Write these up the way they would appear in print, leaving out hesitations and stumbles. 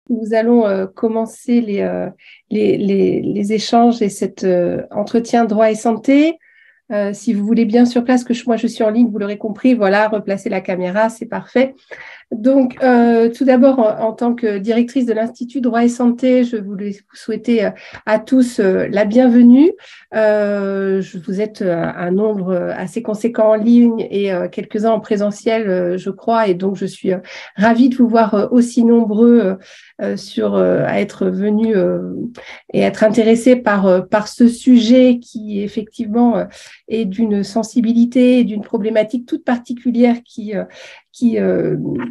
Nous allons commencer les échanges et cet entretien droit et santé. Si vous voulez bien sur place, moi je suis en ligne, vous l'aurez compris, voilà, replacer la caméra, c'est parfait. Donc, tout d'abord, en tant que directrice de l'Institut Droit et Santé, je voulais vous souhaiter à tous la bienvenue. Vous êtes un nombre assez conséquent en ligne et quelques-uns en présentiel, je crois, et donc je suis ravie de vous voir aussi nombreux à être venus et être intéressés par ce sujet qui, effectivement, est d'une sensibilité et d'une problématique toute particulière qui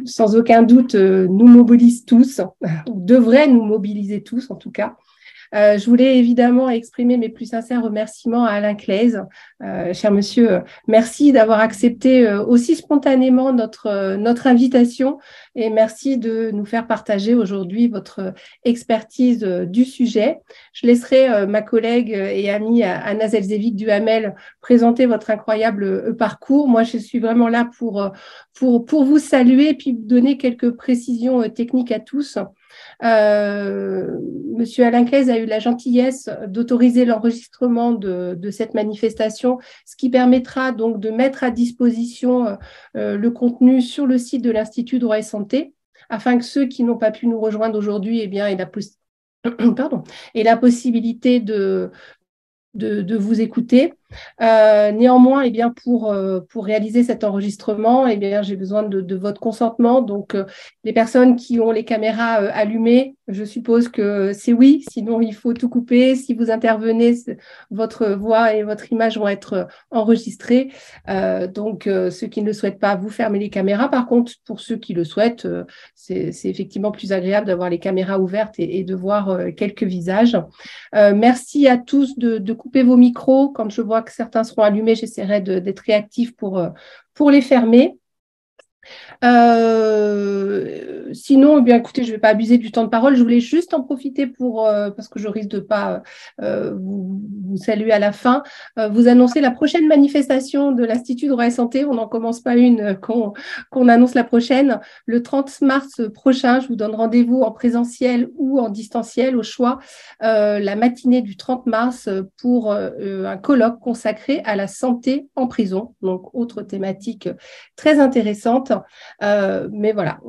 sans aucun doute, nous mobilise tous, ou devrait nous mobiliser tous en tout cas. Je voulais évidemment exprimer mes plus sincères remerciements à Alain Claise. Cher monsieur, merci d'avoir accepté aussi spontanément notre invitation et merci de nous faire partager aujourd'hui votre expertise du sujet. Je laisserai ma collègue et amie Anna Zelzevic Duhamel présenter votre incroyable parcours. Moi, je suis vraiment là pour vous saluer et puis vous donner quelques précisions techniques à tous. Monsieur Alain Claise a eu la gentillesse d'autoriser l'enregistrement de cette manifestation, ce qui permettra donc de mettre à disposition le contenu sur le site de l'Institut Droit et Santé, afin que ceux qui n'ont pas pu nous rejoindre aujourd'hui aient la possibilité de vous écouter. Néanmoins, pour réaliser cet enregistrement, j'ai besoin de votre consentement. Donc, les personnes qui ont les caméras allumées, je suppose que c'est oui. Sinon, il faut tout couper. Si vous intervenez, votre voix et votre image vont être enregistrées. Ceux qui ne le souhaitent pas, vous fermez les caméras. Par contre, pour ceux qui le souhaitent, c'est effectivement plus agréable d'avoir les caméras ouvertes et de voir quelques visages. Merci à tous de couper vos micros. Quand je vois que certains seront allumés, j'essaierai d'être réactif pour les fermer. Sinon, écoutez, je ne vais pas abuser du temps de parole. Je voulais juste en profiter parce que je risque de pas vous saluer à la fin, vous annoncer la prochaine manifestation de l'Institut Droit et Santé. On n'en commence pas une qu'on annonce la prochaine. Le 30 mars prochain, je vous donne rendez-vous en présentiel ou en distanciel au choix, la matinée du 30 mars pour un colloque consacré à la santé en prison. Donc, autre thématique très intéressante. Mais voilà,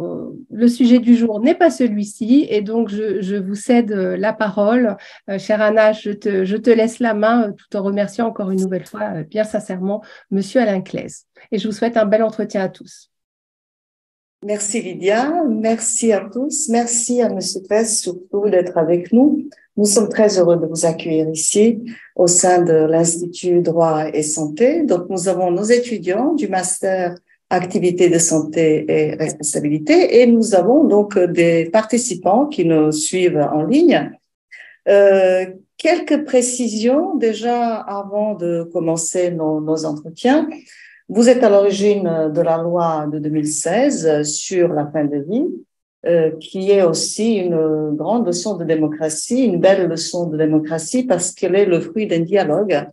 le sujet du jour n'est pas celui-ci et donc je vous cède la parole. Chère Anna, je te laisse la main tout en remerciant encore une nouvelle fois bien sincèrement Monsieur Alain Claise. Et je vous souhaite un bel entretien à tous. Merci Lydia, merci à tous, merci à Monsieur Claise surtout d'être avec nous. Nous sommes très heureux de vous accueillir ici au sein de l'Institut Droit et Santé. Donc nous avons nos étudiants du master activités de santé et responsabilité et nous avons donc des participants qui nous suivent en ligne. Quelques précisions déjà avant de commencer nos entretiens. Vous êtes à l'origine de la loi de 2016 sur la fin de vie, qui est aussi une grande leçon de démocratie, une belle leçon de démocratie parce qu'elle est le fruit d'un dialogue.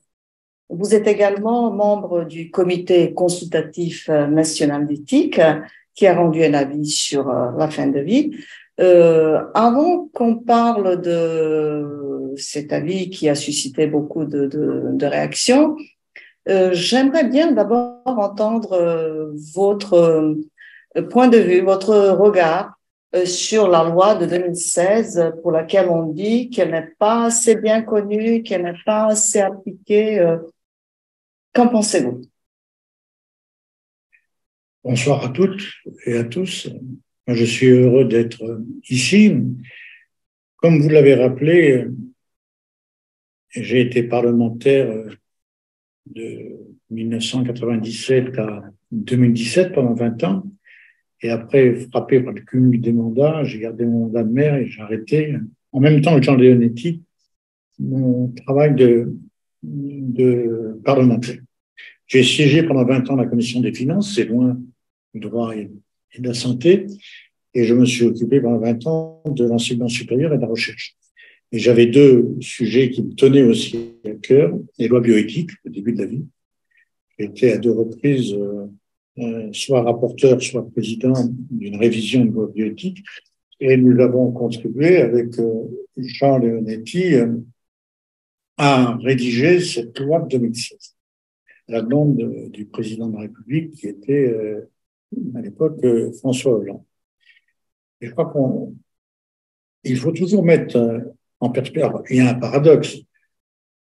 Vous êtes également membre du comité consultatif national d'éthique qui a rendu un avis sur la fin de vie. Avant qu'on parle de cet avis qui a suscité beaucoup de réactions, j'aimerais bien d'abord entendre votre point de vue, votre regard sur la loi de 2016 pour laquelle on dit qu'elle n'est pas assez bien connue, qu'elle n'est pas assez appliquée. Qu'en pensez-vous? Bonsoir à toutes et à tous. Je suis heureux d'être ici. Comme vous l'avez rappelé, j'ai été parlementaire de 1997 à 2017 pendant 20 ans. Et après, frappé par le cumul des mandats, j'ai gardé mon mandat de maire et j'ai arrêté, en même temps que Jean Leonetti, mon travail de parlementaire. J'ai siégé pendant 20 ans à la commission des finances, c'est loin du droit et de la santé, et je me suis occupé pendant 20 ans de l'enseignement supérieur et de la recherche. Et j'avais deux sujets qui me tenaient aussi à cœur, les lois bioéthiques, au début de la vie. J'étais à deux reprises soit rapporteur, soit président d'une révision de loi bioéthique, Et nous avons contribué avec Jean Leonetti à rédiger cette loi de 2016, à la demande du président de la République qui était à l'époque François Hollande. Et je crois qu'il faut toujours mettre en perspective. Il y a un paradoxe.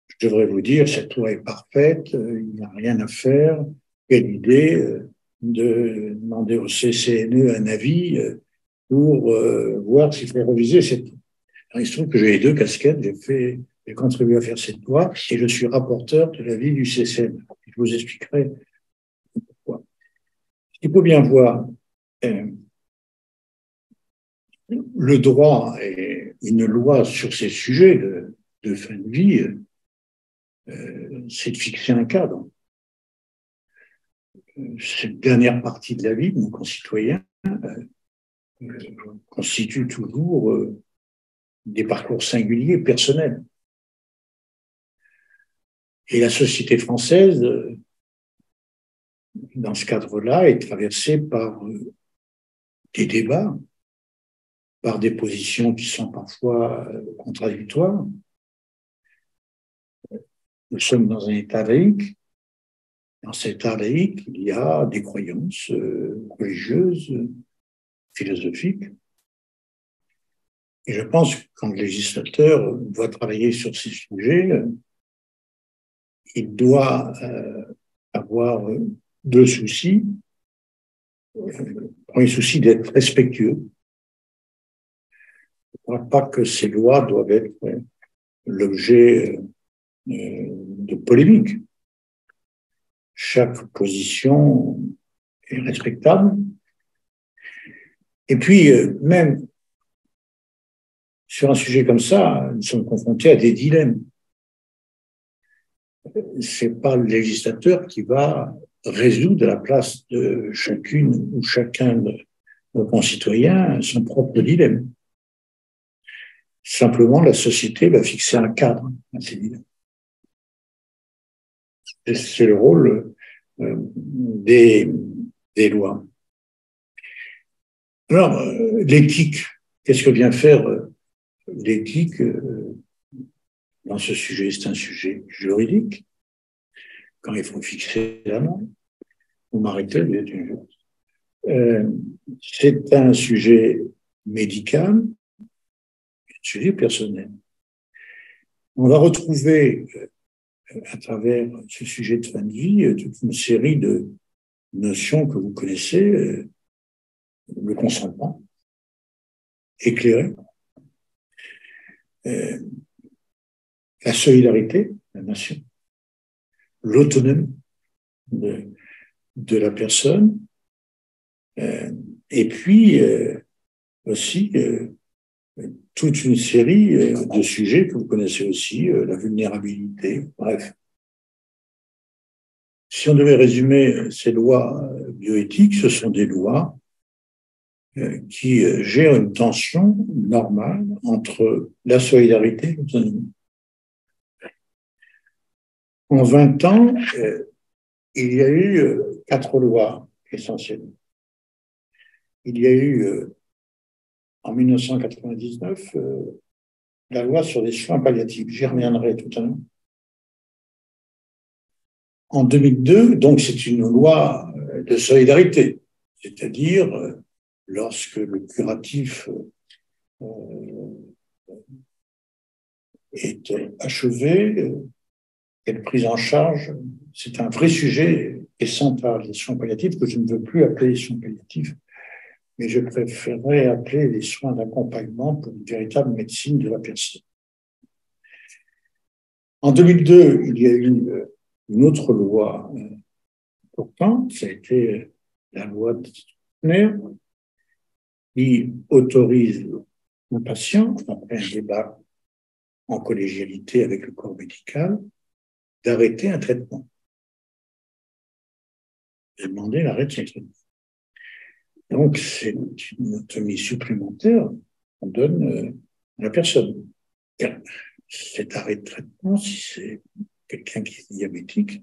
Je devrais vous dire, cette loi est parfaite, il n'y a rien à faire. Quelle idée de demander au CCNE un avis pour voir s'il faut réviser cette loi. Alors, il se trouve que j'ai les deux casquettes, j'ai contribué à faire cette loi et je suis rapporteur de l'avis du CCNE. Je vous expliquerai pourquoi. Il faut bien voir, le droit et une loi sur ces sujets de fin de vie, c'est de fixer un cadre. Cette dernière partie de la vie de nos concitoyens constitue toujours des parcours singuliers, personnels. Et la société française, dans ce cadre-là, est traversée par des débats, par des positions qui sont parfois contradictoires. Nous sommes dans un état laïque. Dans cet état laïque, il y a des croyances religieuses, philosophiques. Et je pense que quand le législateur doit travailler sur ces sujets, il doit avoir deux soucis. Le premier souci d'être respectueux. Je ne crois pas que ces lois doivent être l'objet de polémiques. Chaque position est respectable. Et puis, même sur un sujet comme ça, nous sommes confrontés à des dilemmes. C'est pas le législateur qui va résoudre à la place de chacune ou chacun de nos concitoyens son propre dilemme. Simplement, la société va fixer un cadre à ces dilemmes. C'est le rôle des lois. Alors, l'éthique, qu'est-ce que vient faire l'éthique dans ce sujet? C'est un sujet juridique. Quand il faut fixer la norme, vous m'arrêtez, vous êtes une juriste. C'est un sujet médical, un sujet personnel. On va retrouver à travers ce sujet de fin de vie toute une série de notions que vous connaissez, le consentement éclairé, la solidarité, la nation, l'autonomie de la personne, et puis aussi toute une série de sujets que vous connaissez aussi, la vulnérabilité, bref. Si on devait résumer ces lois bioéthiques, ce sont des lois qui gèrent une tension normale entre la solidarité et l'autonomie. En 20 ans, il y a eu 4 lois essentiellement. Il y a eu, en 1999, la loi sur les soins palliatifs. J'y reviendrai tout à l'heure. En 2002, donc c'est une loi de solidarité, c'est-à-dire lorsque le curatif est achevé, quelle prise en charge, c'est un vrai sujet et central, les soins palliatifs, que je ne veux plus appeler les soins palliatifs, mais je préférerais appeler les soins d'accompagnement pour une véritable médecine de la personne. En 2002, il y a eu une autre loi importante, ça a été la loi de Stroessner, qui autorise un patient, après un débat en collégialité avec le corps médical, d'arrêter un traitement. Demander l'arrêt de son traitement. Donc, c'est une autonomie supplémentaire qu'on donne à la personne. Cet arrêt de traitement, si c'est quelqu'un qui est diabétique,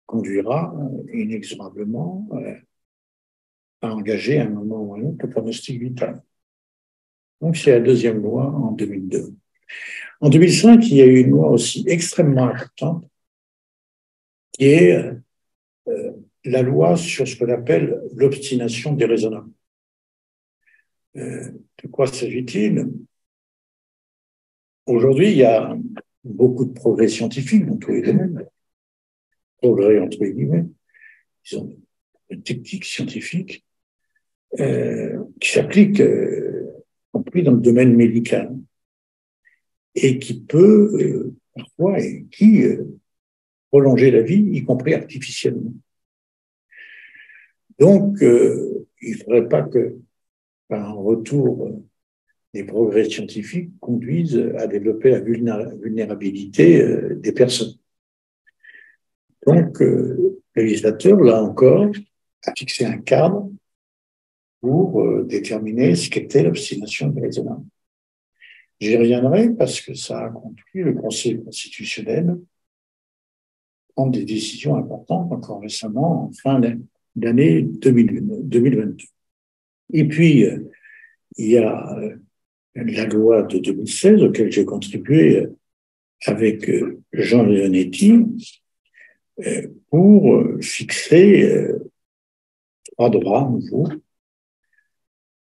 conduira inexorablement à engager à un moment ou à un autre le pronostic vital. Donc, c'est la deuxième loi en 2002. En 2005, il y a eu une loi aussi extrêmement importante, qui est la loi sur ce qu'on appelle l'obstination déraisonnable. De quoi s'agit-il? Aujourd'hui, il y a beaucoup de progrès scientifiques dans tous les domaines, progrès entre guillemets, disons, une technique scientifique qui s'applique, y compris dans le domaine médical, et qui peut parfois et qui prolonger la vie, y compris artificiellement. Donc, il ne faudrait pas que, par un retour des progrès scientifiques, conduisent à développer la vulnérabilité des personnes. Donc, le législateur, là encore, a fixé un cadre pour déterminer ce qu'était l'obstination déraisonnable. J'y reviendrai parce que ça a conduit le Conseil constitutionnel à prendre des décisions importantes encore récemment, en fin d'année 2022. Et puis, il y a la loi de 2016 auquel j'ai contribué avec Jean Leonetti pour fixer 3 droits nouveaux,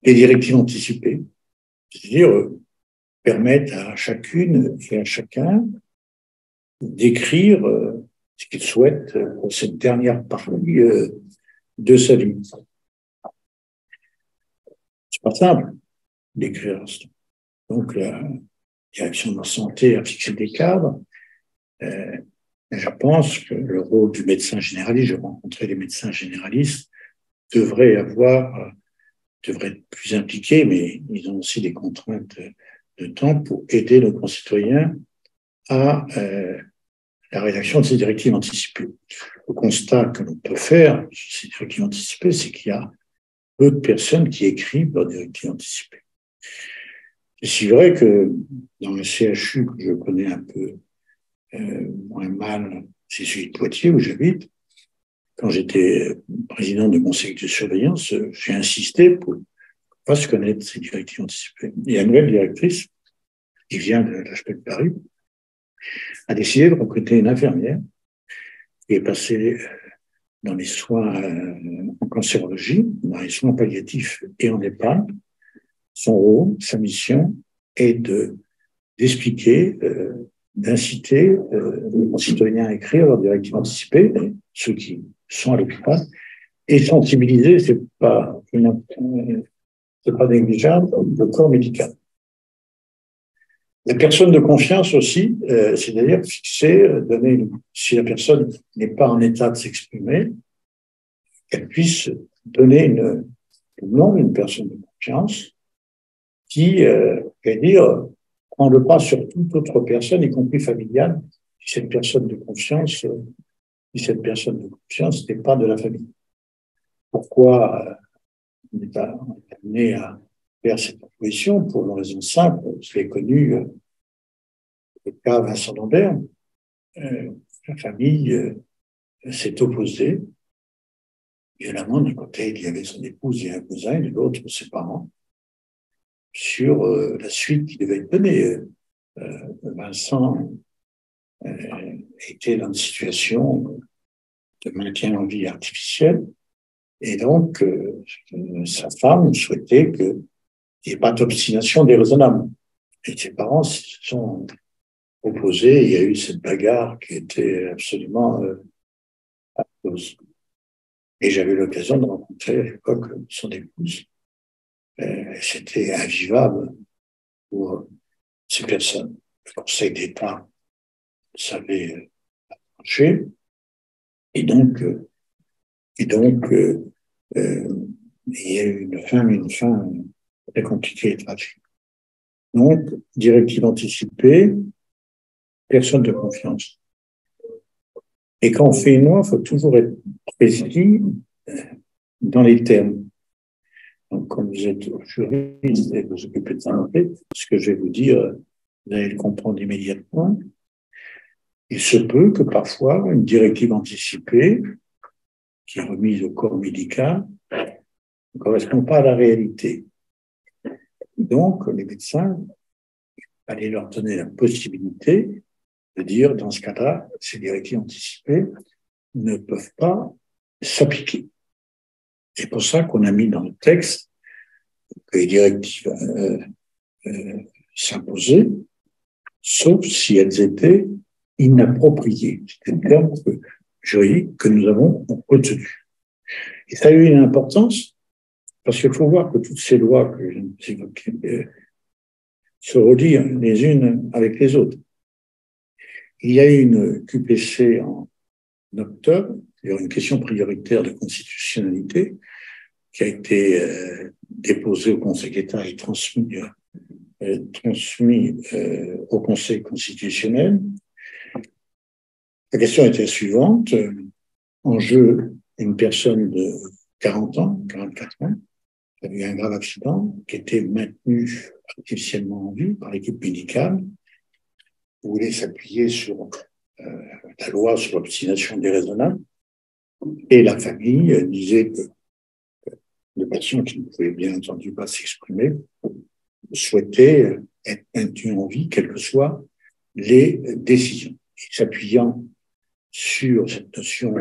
les directives anticipées, c'est-à-dire permettre à chacune et à chacun d'écrire ce qu'il souhaite pour cette dernière partie de sa vie. C'est pas simple d'écrire ça. Donc, la direction de la santé a fixé des cadres. Je pense que le rôle du médecin généraliste, j'ai rencontré les médecins généralistes, devrait être plus impliqués, mais ils ont aussi des contraintes de temps pour aider nos concitoyens à la rédaction de ces directives anticipées. Le constat que l'on peut faire sur ces directives anticipées, c'est qu'il y a peu de personnes qui écrivent leurs directives anticipées. Et c'est vrai que dans le CHU que je connais un peu moins mal, c'est celui de Poitiers où j'habite. Quand j'étais président de conseil de surveillance, j'ai insisté pour fasse connaître ces directives anticipées. Et la nouvelle directrice, qui vient de l'HP de Paris, a décidé de recruter une infirmière qui est passée dans les soins en cancérologie, dans les soins palliatifs et en EHPAD. Son rôle, sa mission est d'expliquer, d'inciter les concitoyens à écrire leurs directives anticipées, ceux qui sont à l'hôpital, et sensibiliser, c'est pas négligeable, le corps médical. Les personnes de confiance aussi, c'est-à-dire fixer, donner, si la personne n'est pas en état de s'exprimer, qu'elle puisse donner le nom d'une personne de confiance qui, dire, prend le pas sur toute autre personne, y compris familiale, si cette personne de confiance n'est pas de la famille. Pourquoi on est amené à faire cette proposition? Pour une raison simple, je l'ai connu, le cas Vincent Lambert, la famille s'est opposée. Violemment, d'un côté, il y avait son épouse et un cousin, et de l'autre, ses parents, sur la suite qui devait être donnée. Vincent était dans une situation de maintien en vie artificielle, et donc sa femme souhaitait qu'il n'y ait pas d'obstination déraisonnable. Et ses parents se sont opposés, il y a eu cette bagarre qui était absolument affreuse. Et j'avais l'occasion de rencontrer à l'époque son épouse. C'était invivable pour ces personnes. Le Conseil d'État savait trancher. Et donc, il y a eu une fin très compliquée et tragique. Donc, directive anticipée, personne de confiance. Et quand on fait une loi, il faut toujours être précis dans les termes. Donc, comme vous êtes juriste et vous occupez de ça, ce que je vais vous dire, vous allez le comprendre immédiatement. Il se peut que parfois, une directive anticipée, qui est remise au corps médical, ne correspond pas à la réalité. donc, les médecins, allaient leur donner la possibilité de dire, dans ce cas-là, ces directives anticipées ne peuvent pas s'appliquer. C'est pour ça qu'on a mis dans le texte que les directives s'imposaient, sauf si elles étaient inappropriées. C'est un terme juridique que nous avons retenu. Et ça a eu une importance, parce qu'il faut voir que toutes ces lois que j'évoquais se relient les unes avec les autres. Il y a eu une QPC en octobre, c'est-à-dire une question prioritaire de constitutionnalité, qui a été déposée au Conseil d'État et transmis au Conseil constitutionnel. La question était la suivante. En jeu, une personne de 40 ans, 44 ans, qui a eu un grave accident, qui était maintenue artificiellement en vie par l'équipe médicale, voulait s'appuyer sur la loi sur l'obstination déraisonnable, et la famille disait que le patient, qui ne pouvait bien entendu pas s'exprimer, souhaitait être maintenu en vie, quelles que soient les décisions. Et s'appuyant sur cette notion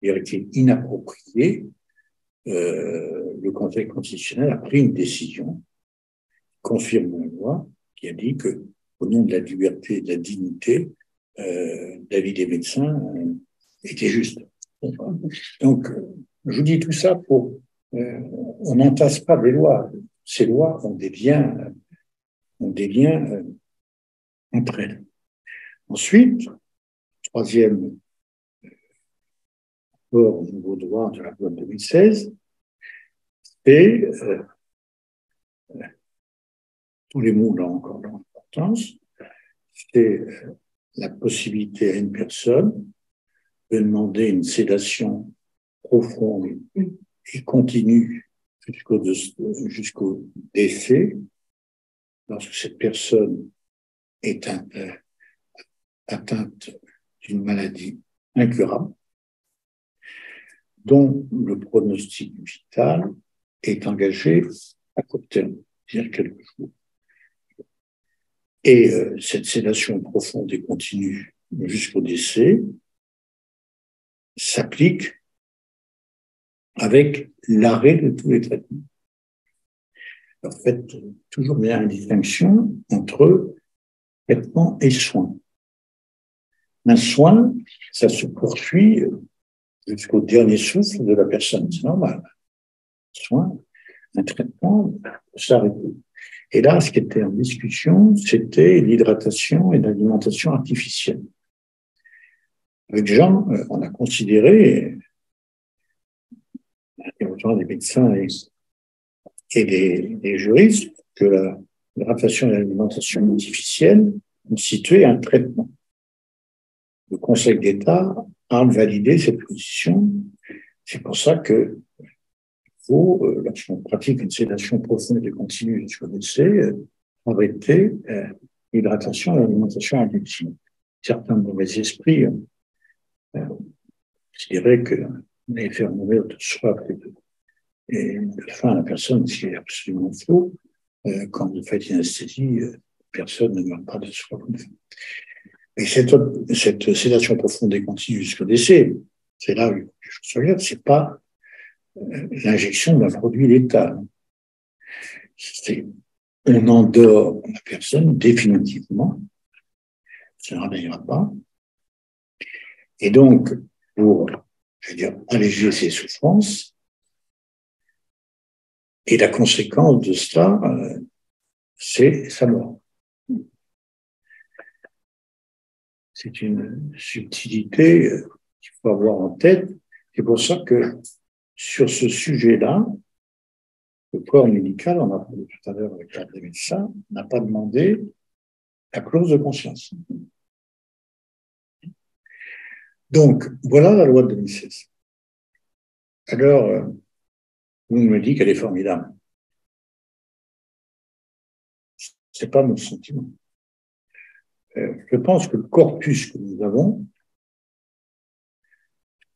inappropriée, le Conseil constitutionnel a pris une décision, confirme la loi, qui a dit que, au nom de la liberté et de la dignité, l'avis des médecins était juste. Donc, je vous dis tout ça pour... on n'entasse pas des lois. Ces lois ont des liens entre elles. Ensuite, troisième rapport au nouveau droit de la loi de 2016, c'est tous les mots là encore dans l'importance, c'est la possibilité à une personne de demander une sédation profonde et continue jusqu'au décès, lorsque cette personne est atteinte d'une maladie incurable, dont le pronostic vital est engagé à court terme, c'est-à-dire quelques jours. Et cette sédation profonde et continue jusqu'au décès s'applique avec l'arrêt de tous les traitements. En fait, toujours bien une distinction entre traitement et soin. Un soin, ça se poursuit jusqu'au dernier souffle de la personne, c'est normal. Un soin, un traitement, s'arrêter. Et là, ce qui était en discussion, c'était l'hydratation et l'alimentation artificielle. Avec Jean, on a considéré, autant des médecins et des juristes, que l'hydratation et l'alimentation artificielle constituaient un traitement. Le Conseil d'État a validé cette position. C'est pour ça que lorsqu'on pratique une sédation profonde et continue jusqu'au décès, arrêter l'hydratation et l'alimentation artificielle. Certains mauvais esprits considéraient qu'on allait faire mourir de soif et de faim à la personne, ce qui est absolument faux. Quand vous faites une anesthésie, personne ne meurt pas de soif ou de faim. Et cette sédation profonde et continue jusqu'au décès, c'est là où je regarde, c'est pas l'injection d'un produit létal. On endort la personne définitivement, ça ne réveillera pas. Et donc, pour, alléger ses souffrances, et la conséquence de cela, c'est sa mort. C'est une subtilité qu'il faut avoir en tête. C'est pour ça que sur ce sujet-là, le corps médical, on a parlé tout à l'heure avec l'ordre des médecins, n'a pas demandé la clause de conscience. Donc, voilà la loi de 2016. Alors, vous me dites qu'elle est formidable. C'est pas mon sentiment. Je pense que le corpus que nous avons,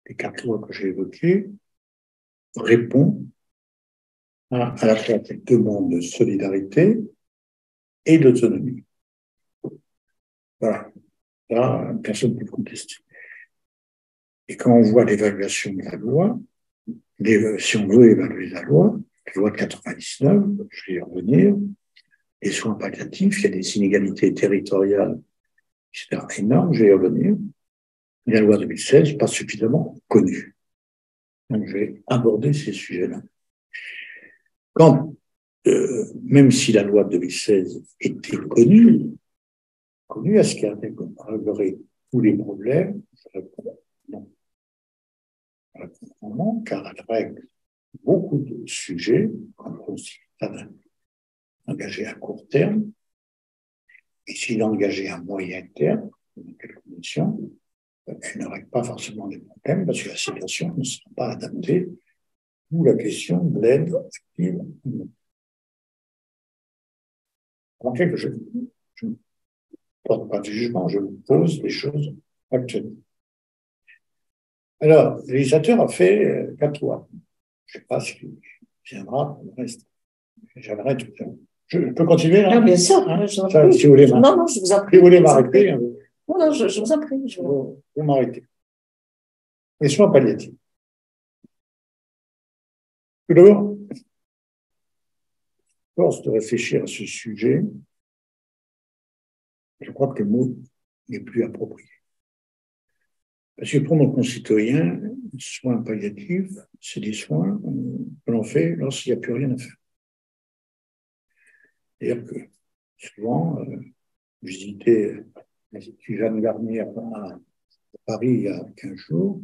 les 4 lois que j'ai évoquées, répond à la fois cette demande de solidarité et d'autonomie. Voilà. Là, personne ne peut le contester. Et quand on voit l'évaluation de la loi, si on veut évaluer la loi de 99, je vais y revenir, les soins palliatifs, il y a des inégalités territoriales, etc., énormes, je vais y revenir. La loi 2016 n'est pas suffisamment connue. Donc, je vais aborder ces sujets-là. Même si la loi de 2016 était connue, est-ce qu'elle réglerait tous les problèmes? Je réponds non. Je réponds non, car elle règle beaucoup de sujets, comme aussi engagé à court terme, et s'il est engagé à moyen terme, dans quelles conditions, elle ne règle pas forcément les problèmes parce que la situation ne sera pas adaptée, ou la question de l'aide active. Remarquez que je ne porte pas de jugement, je vous pose les choses actuelles. Alors, le législateur a fait 4 lois. Je ne sais pas ce qui viendra pour le reste. J'aimerais tout à l'heure. Je peux continuer là? Non, bien sûr. Hein, si vous voulez non, je vous en prie. Si vous voulez m'arrêter, non, je vous en prie. Vous m'arrêtez. Les soins palliatifs. Tout d'abord, force de réfléchir à ce sujet, je crois que le mot n'est plus approprié. Parce que pour nos concitoyens, les soins palliatifs, c'est des soins que l'on fait lorsqu'il n'y a plus rien à faire. C'est-à-dire que souvent, visiter l'Institut Jeanne Garnier à Paris il y a 15 jours,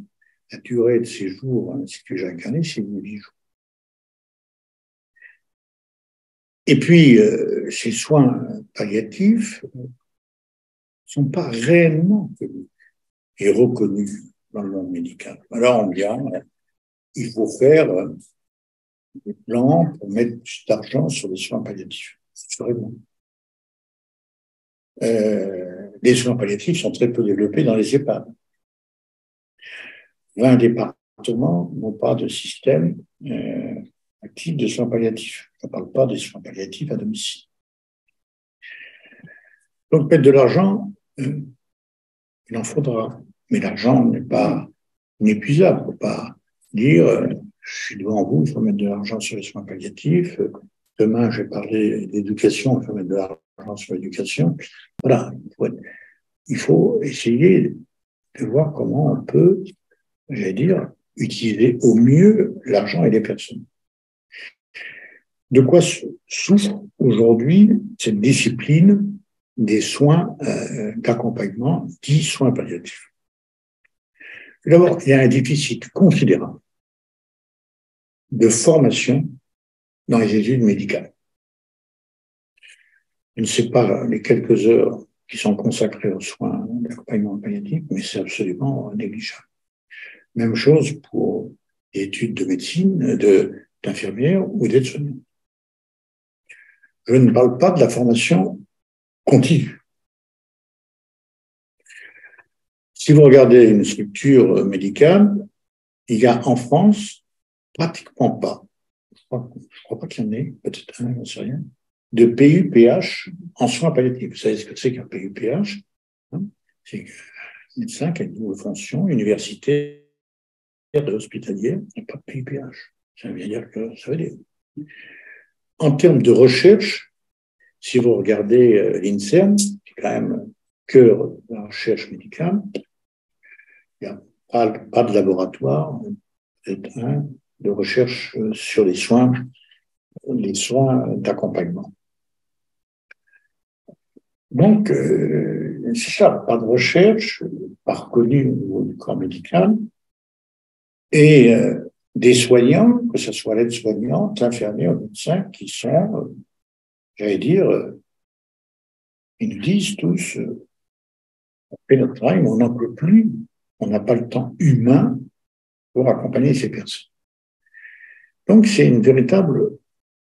la durée de séjour à l'Institut Jeanne Garnier, c'est 8 jours. Et puis, ces soins palliatifs ne sont pas réellement connus et reconnus dans le monde médical. Alors, on vient, il faut faire des plans pour mettre plus d'argent sur les soins palliatifs. C'est vraiment. Les soins palliatifs sont très peu développés dans les EHPAD. 20 départements n'ont pas de système actif de soins palliatifs. Je ne parle pas des soins palliatifs à domicile. Donc, mettre de l'argent, il en faudra. Mais l'argent n'est pas inépuisable. Il ne faut pas dire je suis devant vous, il faut mettre de l'argent sur les soins palliatifs. Demain, je vais parler d'éducation, il faut mettre de l'argent sur l'éducation. Voilà. Il faut essayer de voir comment on peut, j'allais dire, utiliser au mieux l'argent et les personnes. De quoi souffre aujourd'hui cette discipline des soins d'accompagnement, dits soins palliatifs? D'abord, il y a un déficit considérable de formation dans les études médicales. Je ne sais pas les quelques heures qui sont consacrées aux soins d'accompagnement palliatif, mais c'est absolument négligeable. Même chose pour les études de médecine, d'infirmière ou d'aide-soignante. Je ne parle pas de la formation continue. Si vous regardez une structure médicale, il y a en France pratiquement pas, je crois pas qu'il y en ait, peut-être un, j'en sais rien, de PUPH en soins palliatifs. Vous savez ce que c'est qu'un PUPH? C'est un médecin qui a une double fonction, universitaire et hospitalière, il n'y a pas de PUPH. Ça veut dire que ça veut dire. En termes de recherche, si vous regardez l'INSERM, c'est quand même cœur de la recherche médicale, il n'y a pas de laboratoire, peut-être un, de recherche sur les soins d'accompagnement. Donc, c'est ça, pas de recherche, pas reconnue au niveau du corps médical, et des soignants, que ce soit l'aide-soignante, l'infirmière, le médecin, qui sont, j'allais dire, ils nous disent tous, on fait notre travail, mais on n'en peut plus, on n'a pas le temps humain pour accompagner ces personnes. Donc, c'est une véritable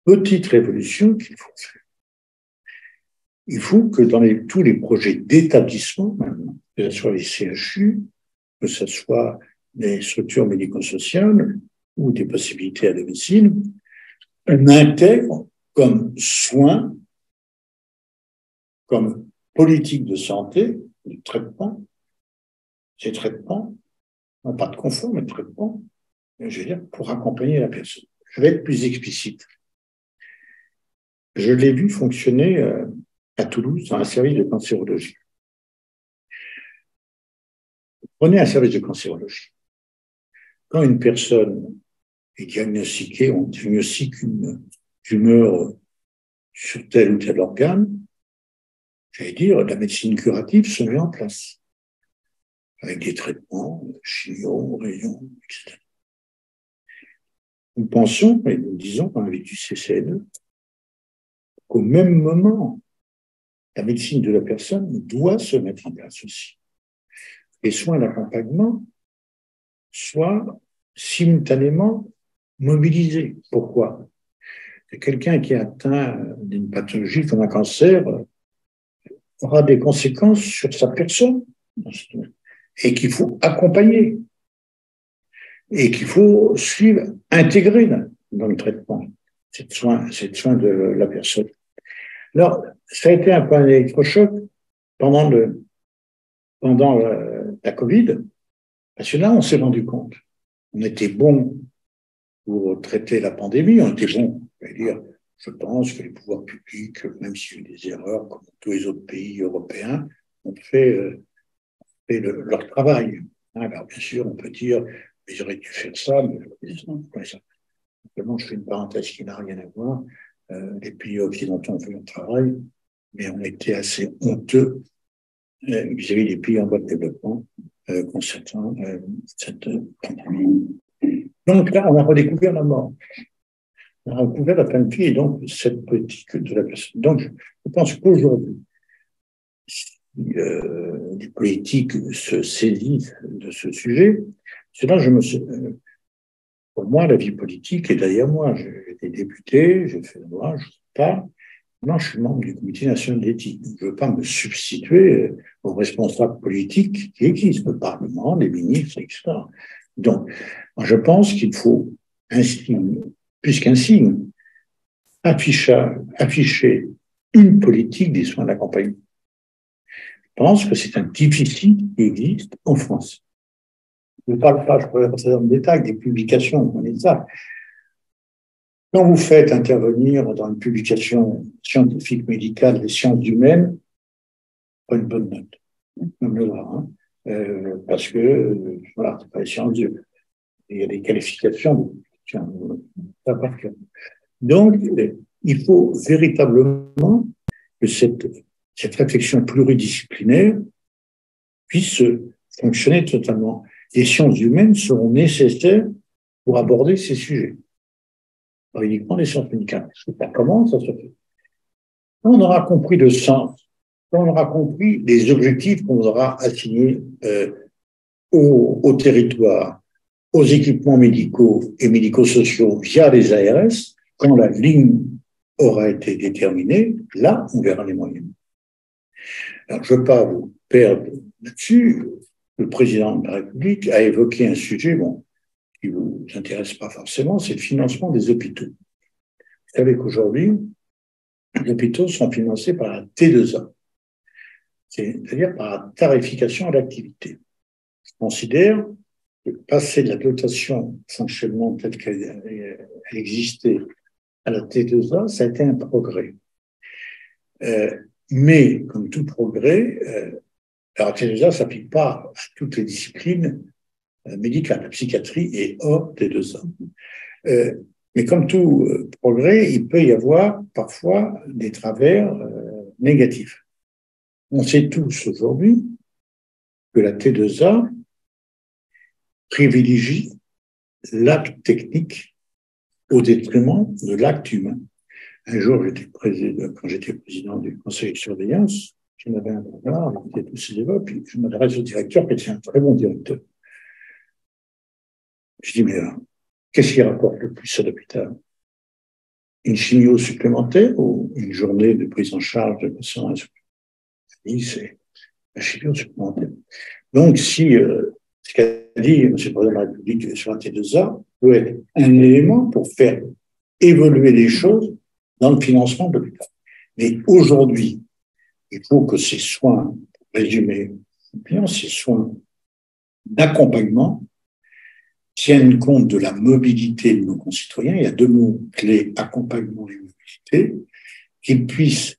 petite révolution qu'il faut faire. Il faut que dans tous les projets d'établissement, maintenant, que ce soit les CHU, que ce soit les structures médico-sociales ou des possibilités à domicile, on intègre comme soin, comme politique de santé, de traitement, ces traitements, non pas de confort, mais de traitement, je veux dire, pour accompagner la personne. Je vais être plus explicite. Je l'ai vu fonctionner à Toulouse dans un service de cancérologie. Prenez un service de cancérologie. Quand une personne est diagnostiquée, on diagnostique une tumeur sur tel ou tel organe, j'allais dire, la médecine curative se met en place, avec des traitements, chimio, rayons, etc. Nous pensons, et nous disons dans la vie du CCNE, qu'au même moment, la médecine de la personne doit se mettre en place aussi. Les soins d'accompagnement soient simultanément mobilisés. Pourquoi? Quelqu'un qui est atteint d'une pathologie comme un cancer aura des conséquences sur sa personne et qu'il faut accompagner et qu'il faut suivre, intégrer dans le traitement, cette soin de la personne. Alors, ça a été un peu un électrochoc pendant la Covid, parce que là, on s'est rendu compte. On était bon pour traiter la pandémie, on était bon, je pense que les pouvoirs publics, même s'il y a eu des erreurs, comme tous les autres pays européens, ont fait leur travail. Alors, bien sûr, on peut dire, ils auraient dû faire ça, mais simplement, je fais une parenthèse qui n'a rien à voir. Les pays occidentaux ont fait leur travail, mais on était assez honteux vis-à-vis des pays en voie de développement concernant cette pandémie. Donc là, on a redécouvert la mort. On a redécouvert la fin de vie et donc cette politique de la personne. Donc, je pense qu'aujourd'hui, si les politiques se saisissent de ce sujet, c'est là que pour moi, la vie politique est derrière moi. J'ai été député, j'ai fait la loi, je ne sais pas. Maintenant, je suis membre du Comité national d'éthique. Je ne veux pas me substituer aux responsables politiques qui existent, le Parlement, les ministres, etc. Donc, moi, je pense qu'il faut un signe, plus qu'un signe, afficher une politique des soins d'accompagnement. Je pense que c'est un déficit qui existe en France. Je ne parle pas, je pourrais passer dans le détail, des publications, on connaît ça. Quand vous faites intervenir dans une publication scientifique médicale des sciences humaines, pas une bonne note, même le droit, parce que, voilà, c'est pas les sciences humaines. Il y a des qualifications, ça par cœur. Donc, il faut véritablement que cette réflexion pluridisciplinaire puisse fonctionner totalement. Les sciences humaines seront nécessaires pour aborder ces sujets. Pas uniquement les sciences médicales. Comment ça se fait? Quand on aura compris le sens, quand on aura compris les objectifs qu'on aura assignés au territoire, aux équipements médicaux et médico-sociaux via les ARS, quand la ligne aura été déterminée, là, on verra les moyens. Alors, je ne veux pas vous perdre là-dessus. Le président de la République a évoqué un sujet, qui ne vous intéresse pas forcément, c'est le financement des hôpitaux. Vous savez qu'aujourd'hui, les hôpitaux sont financés par la T2A, c'est-à-dire par la tarification à l'activité. Je considère que passer de la dotation fonctionnement telle qu'elle existait à la T2A, ça a été un progrès. Mais, comme tout progrès, la T2A ne s'applique pas à toutes les disciplines médicales. La psychiatrie est hors T2A. Mais comme tout progrès, il peut y avoir parfois des travers négatifs. On sait tous aujourd'hui que la T2A privilégie l'acte technique au détriment de l'acte humain. Un jour, quand j'étais président du conseil de surveillance, j'en avais un programme, on était tous ces débats, puis je m'adresse au directeur, qui était un très bon directeur. Je dis, mais qu'est-ce qui rapporte le plus à l'hôpital? Une chimio supplémentaire ou une journée de prise en charge de patients? Il dit, c'est la chimio supplémentaire. Donc, si ce qu'a dit M. le Président de la République sur la T2A peut être un élément pour faire évoluer les choses dans le financement de l'hôpital. Mais aujourd'hui, il faut que ces soins, pour résumer bien, ces soins d'accompagnement tiennent compte de la mobilité de nos concitoyens. Il y a deux mots clés, accompagnement et mobilité, qu'ils puissent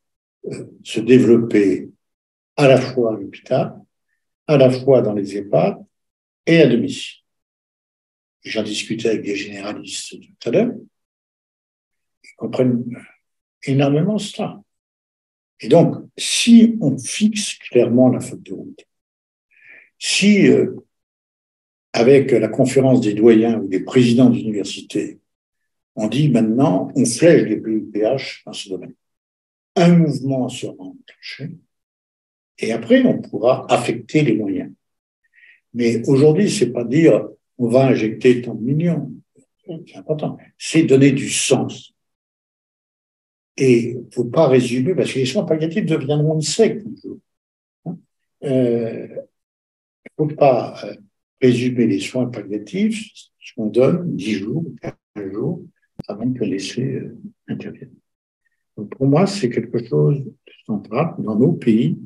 se développer à la fois à l'hôpital, à la fois dans les EHPAD et à domicile. J'en discutais avec des généralistes tout à l'heure, ils comprennent énormément cela. Et donc, si on fixe clairement la feuille de route, si avec la conférence des doyens ou des présidents d'université, on dit maintenant, on flèche les PUPH dans ce domaine. Un mouvement sera enclenché et après, on pourra affecter les moyens. Mais aujourd'hui, c'est pas dire on va injecter tant de millions. C'est important. C'est donner du sens. Et il ne faut pas résumer, parce que les soins palliatifs deviendront une secte un jour. Il ne faut pas résumer les soins palliatifs, ce qu'on donne 10 jours, 15 jours, avant que l'essai intervienne. Donc pour moi, c'est quelque chose de central. Dans nos pays,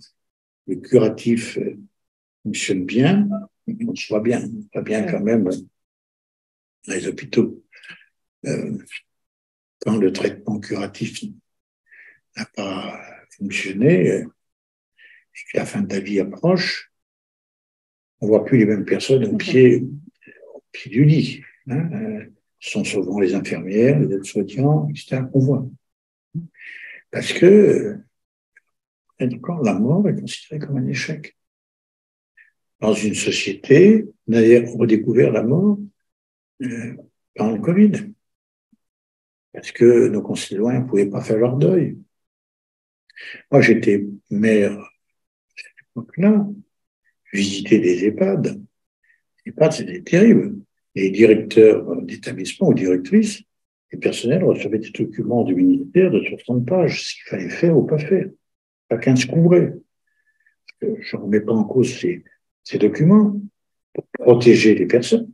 le curatif fonctionne bien, on se voit bien, pas bien quand même dans les hôpitaux. Quand le traitement curatif n'a pas fonctionné et que la fin de la vie approche, on ne voit plus les mêmes personnes au pied du lit. Ce sont souvent les infirmières, les aides-soignants, etc. qu'on voit. Parce que la mort est considérée comme un échec. Dans une société, on a redécouvert la mort pendant le Covid. Parce que nos concitoyens ne pouvaient pas faire leur deuil. Moi, j'étais maire à cette époque-là, visiter des EHPAD. Les EHPAD, c'était terrible. Les directeurs d'établissement ou directrices, les personnels recevaient des documents du ministère de 60 pages, ce qu'il fallait faire ou pas faire. Chacun se couvrait. Je ne remets pas en cause ces documents pour protéger les personnes.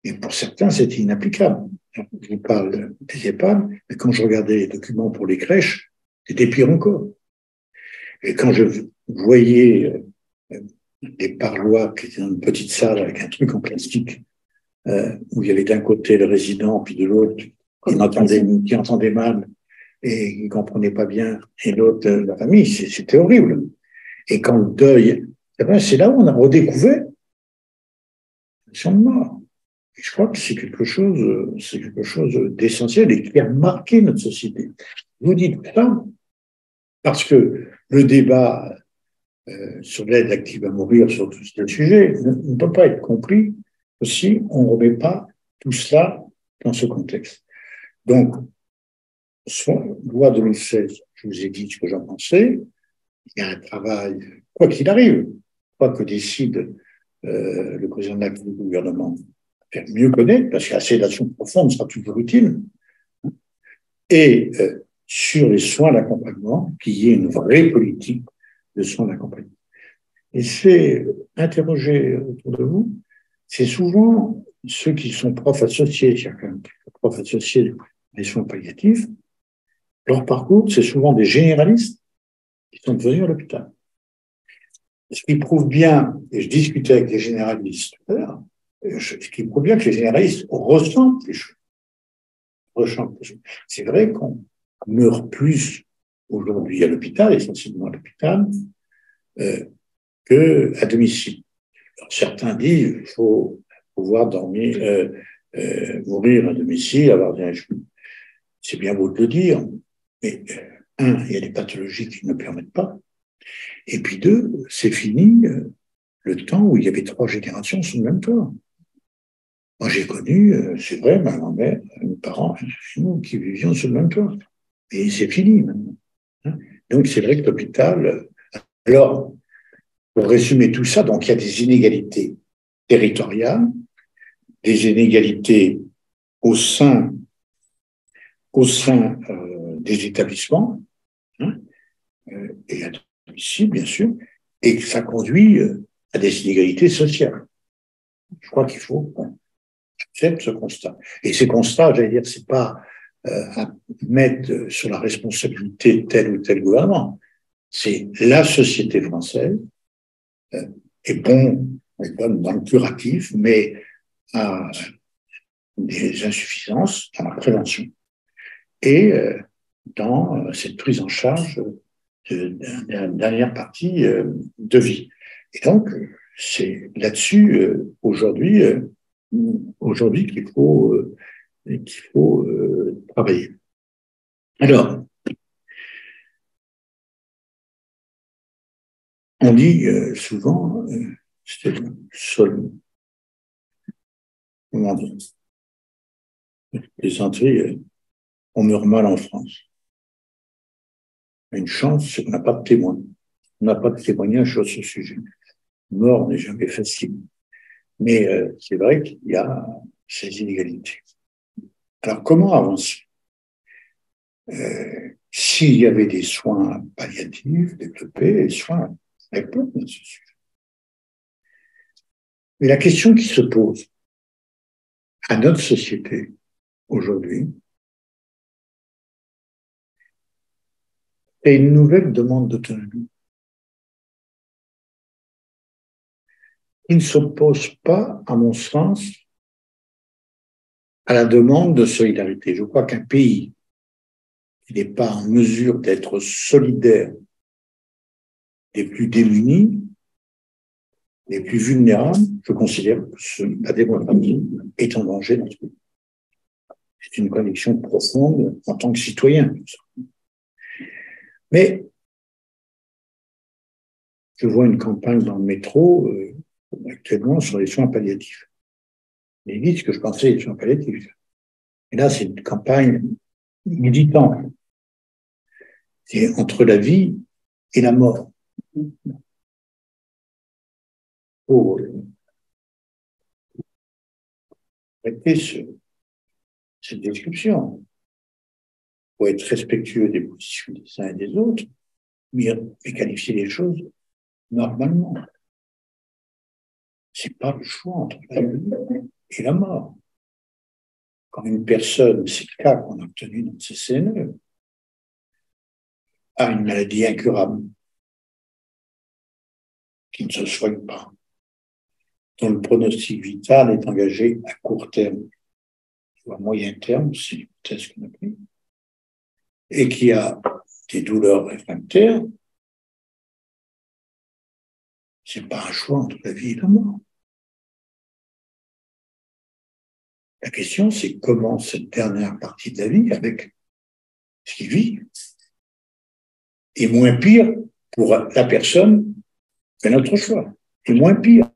Et pour certains, c'était inapplicable. Je vous parle des EHPAD, mais quand je regardais les documents pour les crèches, c'était pire encore. Et quand je voyais des parloirs qui étaient dans une petite salle avec un truc en plastique, où il y avait d'un côté le résident, puis de l'autre, qui entendait mal et qui ne comprenait pas bien, et l'autre, la famille, c'était horrible. Et quand le deuil, c'est là où on a redécouvert la notion de mort. Et je crois que c'est quelque chose d'essentiel et qui a marqué notre société. Vous dites ça parce que le débat sur l'aide active à mourir, sur tous ces sujets, ne peut pas être compris si on ne remet pas tout cela dans ce contexte. Donc, loi 2016, je vous ai dit ce que j'en pensais. Il y a un travail, quoi qu'il arrive, quoi que décide le président de la République du gouvernement, faire mieux connaître, parce que la sédation profonde sera toujours utile. Et sur les soins d'accompagnement, qu'il y ait une vraie politique de soins d'accompagnement. Et c'est interroger autour de vous, c'est souvent ceux qui sont profs associés, il y a quand même quelques profs associés des soins palliatifs, leur parcours, c'est souvent des généralistes qui sont venus à l'hôpital. Ce qui prouve bien, et je discutais avec des généralistes tout à l'heure, ce qui prouve bien que les généralistes ressentent les choses. C'est vrai qu'on meurt plus aujourd'hui à l'hôpital, essentiellement à l'hôpital, qu'à domicile. Alors, certains disent qu'il faut pouvoir mourir à domicile, avoir des... C'est bien beau de le dire, mais il y a des pathologies qui ne permettent pas. Et puis deux, c'est fini le temps où il y avait 3 générations sous le même toit. Moi, j'ai connu, c'est vrai, ma grand-mère, mes parents, nous, qui vivions sous le même toit. Et c'est fini maintenant. Donc, c'est vrai que l'hôpital... Alors, pour résumer tout ça, donc il y a des inégalités territoriales, des inégalités au sein des établissements, et à domicile, bien sûr, et que ça conduit à des inégalités sociales. Je crois qu'il faut qu'on accepte ce constat. Et ces constats, j'allais dire, c'est pas à mettre sur la responsabilité tel ou tel gouvernement. C'est la société française est bonne dans le curatif, mais a des insuffisances dans la prévention et dans cette prise en charge de la dernière partie de vie. Et donc, c'est là-dessus aujourd'hui qu'il faut travailler. Alors, on dit souvent, c'est le seul, comment dire, les entrées, on meurt mal en France. Une chance, c'est qu'on n'a pas de témoins. On n'a pas de témoignage sur ce sujet. Mort n'est jamais facile. Mais c'est vrai qu'il y a ces inégalités. Alors, comment avancer s'il y avait des soins palliatifs développés, des soins répondent à ce sujet. Mais la question qui se pose à notre société aujourd'hui, c'est une nouvelle demande d'autonomie qui ne s'oppose pas, à mon sens, à la demande de solidarité. Je crois qu'un pays qui n'est pas en mesure d'être solidaire des plus démunis, les plus vulnérables, je considère que la démocratie est en danger dans ce pays. C'est une conviction profonde en tant que citoyen. Mais je vois une campagne dans le métro actuellement sur les soins palliatifs. Ils disent ce que je pensais des soins palliatifs. Et là, c'est une campagne militante. C'est entre la vie et la mort. Pour arrêter cette description, pour être respectueux des positions des uns et des autres, mais qualifier les choses normalement. C'est pas le choix entre la vie et la mort. Quand une personne, c'est le cas qu'on a obtenu dans le CCNE, a une maladie incurable, qui ne se soigne pas, dont le pronostic vital est engagé à court terme, ou à moyen terme, c'est l'hypothèse qu'on a prise, et qui a des douleurs réfractaires, c'est pas un choix entre la vie et la mort. La question, c'est comment cette dernière partie de la vie, avec ce qu'il vit, est moins pire pour la personne que notre choix. Est moins pire.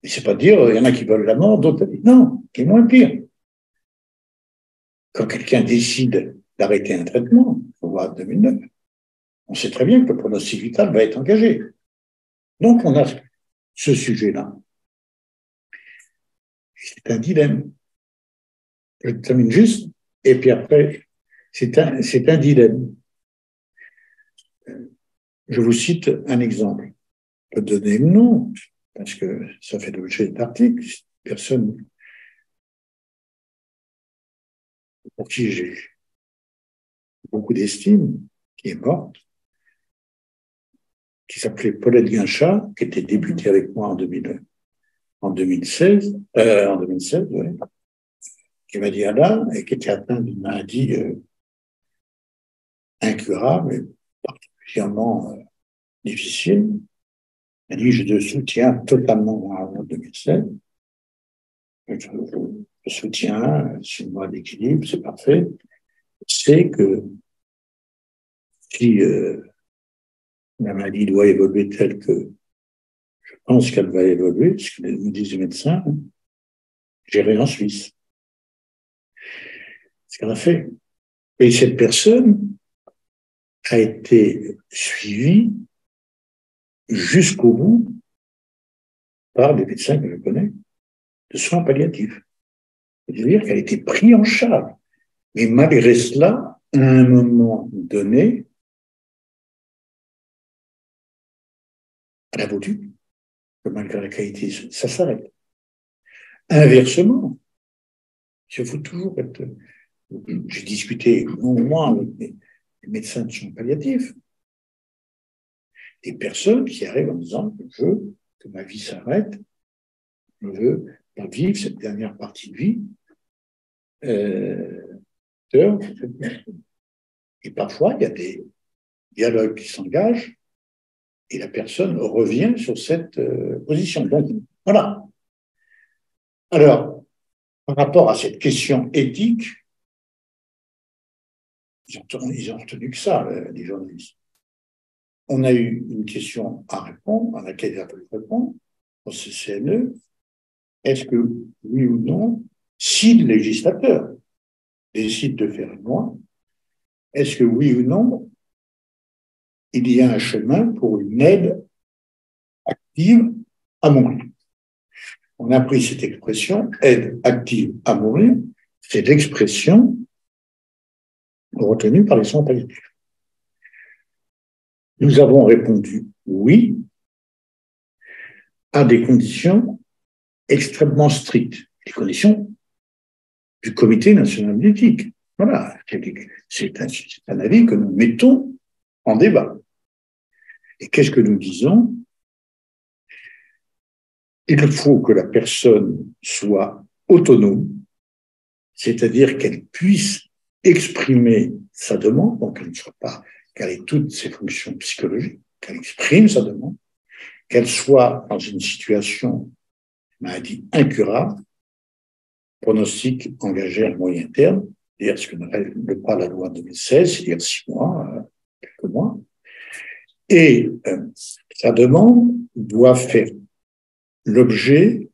Et c'est pas dire, il y en a qui veulent la mort, d'autres la vie. Non, c'est moins pire. Quand quelqu'un décide d'arrêter un traitement, on voit en 2009, on sait très bien que le pronostic vital va être engagé. Donc, on a ce sujet-là. C'est un dilemme. Je termine juste, et puis après, c'est un dilemme. Je vous cite un exemple. Je peux donner le nom, parce que ça fait l'objet d'articles. Personne pour qui j'ai beaucoup d'estime, qui est morte, qui s'appelait Paulette Guinchat, qui était débutée avec moi en 2016, ouais, qui m'a dit Alain, et qui était atteinte d'une maladie incurable et particulièrement difficile. Elle dit, je te soutiens totalement en 2016. Je soutiens, c'est une voie d'équilibre, c'est parfait. C'est que si la maladie doit évoluer telle que je pense qu'elle va évoluer, ce que me disent les médecins, j'irai en Suisse. Ce qu'elle a fait. Et cette personne a été suivie jusqu'au bout par des médecins que je connais de soins palliatifs. C'est-à-dire qu'elle a été prise en charge. Mais malgré cela, à un moment donné, elle a voulu que malgré la qualité, ça s'arrête. Inversement, il faut toujours être j'ai discuté longuement avec les médecins de soins palliatifs, des personnes qui arrivent en disant je veux que ma vie s'arrête, je veux pas vivre cette dernière partie de vie. Et parfois, il y a des dialogues qui s'engagent et la personne revient sur cette position. Donc, voilà. Alors, par rapport à cette question éthique, ils ont retenu que ça, les journalistes. On a eu une question à répondre, à laquelle il a fallu répondre, au CCNE. Est-ce que, oui ou non, si le législateur décide de faire une loi, est-ce que, oui ou non, il y a un chemin pour une aide active à mourir? On a pris cette expression, aide active à mourir, c'est l'expression retenue par les soins palliatifs. Nous avons répondu oui à des conditions extrêmement strictes, les conditions du Comité national d'éthique. Voilà, c'est un avis que nous mettons en débat. Et qu'est-ce que nous disons? Il faut que la personne soit autonome, c'est-à-dire qu'elle puisse exprimer sa demande, donc qu'elle ne soit pas, qu'elle ait toutes ses fonctions psychologiques, qu'elle exprime sa demande, qu'elle soit dans une situation maladie incurable, pronostic engagé à moyen terme, c'est-à-dire ce que ne règle pas la loi de 2016, c'est-à-dire 6 mois, quelques mois, et sa demande doit faire l'objet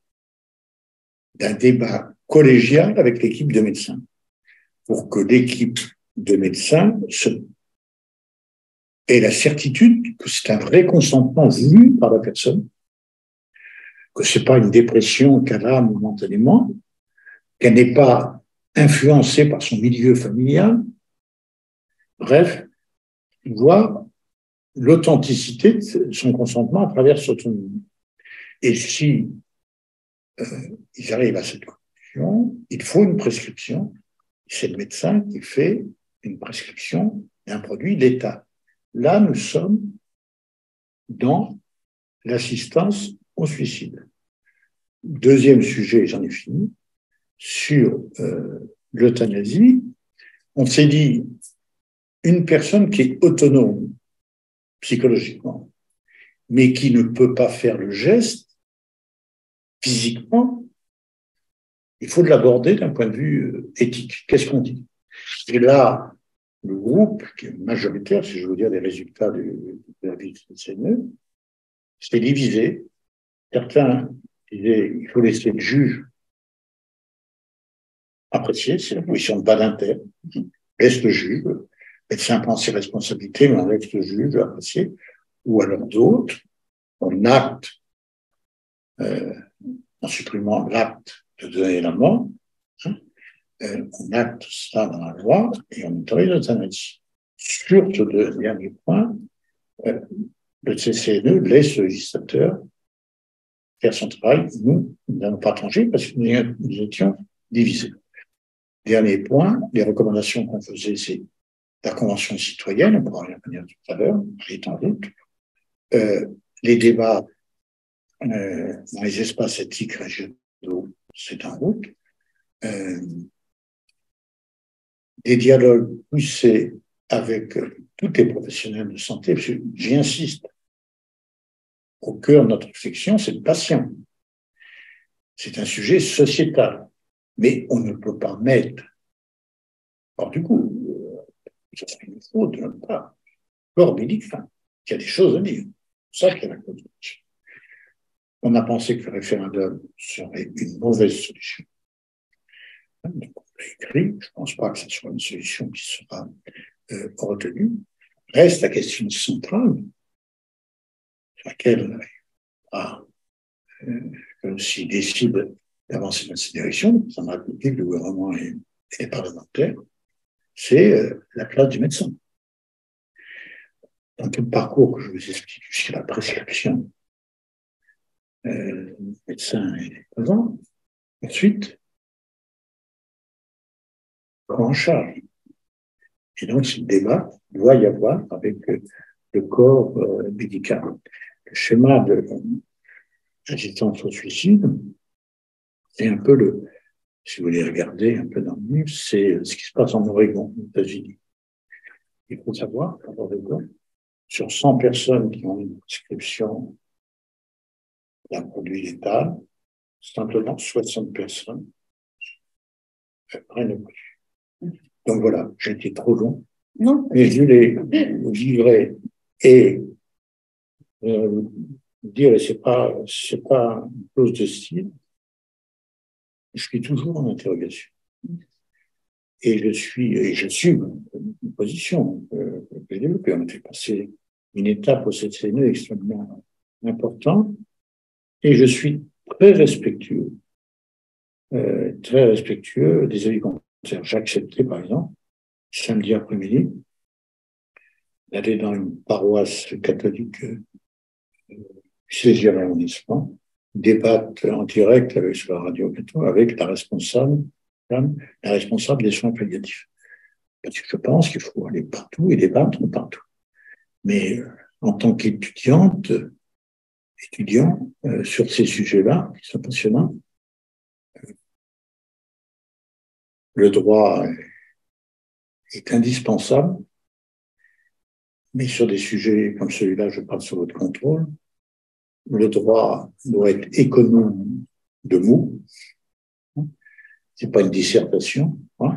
d'un débat collégial avec l'équipe de médecins, pour que l'équipe de médecins ait la certitude que c'est un vrai consentement voulu par la personne, que c'est pas une dépression qu'elle a momentanément, qu'elle n'est pas influencée par son milieu familial. Bref, voir l'authenticité de son consentement à travers cette autonomie. Et si ils arrivent à cette conclusion, il faut une prescription. C'est le médecin qui fait une prescription d'un produit d'État. Là, nous sommes dans l'assistance au suicide. Deuxième sujet, j'en ai fini, sur l'euthanasie. On s'est dit, une personne qui est autonome psychologiquement, mais qui ne peut pas faire le geste physiquement, il faut l'aborder d'un point de vue éthique. Qu'est-ce qu'on dit? Et là, le groupe, qui est majoritaire, si je veux dire les résultats de la vie de CNE, c'est divisé. Certains disaient il faut laisser le juge apprécier, c'est la position de Badinter. Laisse le juge, le médecin prend ses responsabilités, mais on laisse le juge apprécier. Ou alors d'autres, on acte, en supprimant l'acte de donner la mort, on acte ça dans la loi et on autorise l'euthanasie. Sur ce dernier point, le CCNE laisse le législateur faire son travail. Nous n'avons pas tranché parce que nous étions divisés. Dernier point, les recommandations qu'on faisait, c'est la Convention citoyenne, on pourra y revenir tout à l'heure, elle est en route. Les débats dans les espaces éthiques régionaux, c'est en route. Des dialogues poussés avec tous les professionnels de santé, parce que j'insiste, au cœur de notre réflexion, c'est le patient. C'est un sujet sociétal, mais on ne peut pas mettre, alors du coup, ça serait une faute de notre part, corps médical, il y a des choses à dire. C'est ça qui est la contradiction. On a pensé que le référendum serait une mauvaise solution. Donc, on l'a écrit. Je ne pense pas que ce soit une solution qui sera retenue. Reste la question centrale, sur laquelle s'il décide d'avancer dans cette direction, ça m'a coûté le gouvernement et les parlementaires, c'est la place du médecin. Dans tout le parcours que je vous explique jusqu'à la prescription, le médecin est présent. Ensuite, prend en charge. Et donc, ce débat doit y avoir avec le corps médical. Le schéma de résistance au suicide, c'est un peu si vous voulez regarder un peu dans le livre, c'est ce qui se passe en Oregon, aux États-Unis. Il faut savoir qu'en Oregon, sur 100 personnes qui ont une prescription d'un produit létal, simplement 60 personnes prennent le produit. Donc voilà, j'ai été trop long, mais je voulais vous livrer et dire, et c'est pas une clause de style, je suis toujours en interrogation. Et j'assume une position que j'ai développée. On a fait passer une étape au CCNE extrêmement importante, et je suis très respectueux des avis contraires. J'ai accepté, par exemple, samedi après-midi, d'aller dans une paroisse catholique du 16e arrondissement, débattre en direct sur la radio avec la responsable des soins palliatifs. Parce que je pense qu'il faut aller partout et débattre partout. Mais en tant qu'étudiant sur ces sujets-là, qui sont passionnants, le droit est indispensable, mais sur des sujets comme celui-là, je parle sous votre contrôle, le droit doit être économe de mots. C'est pas une dissertation, hein.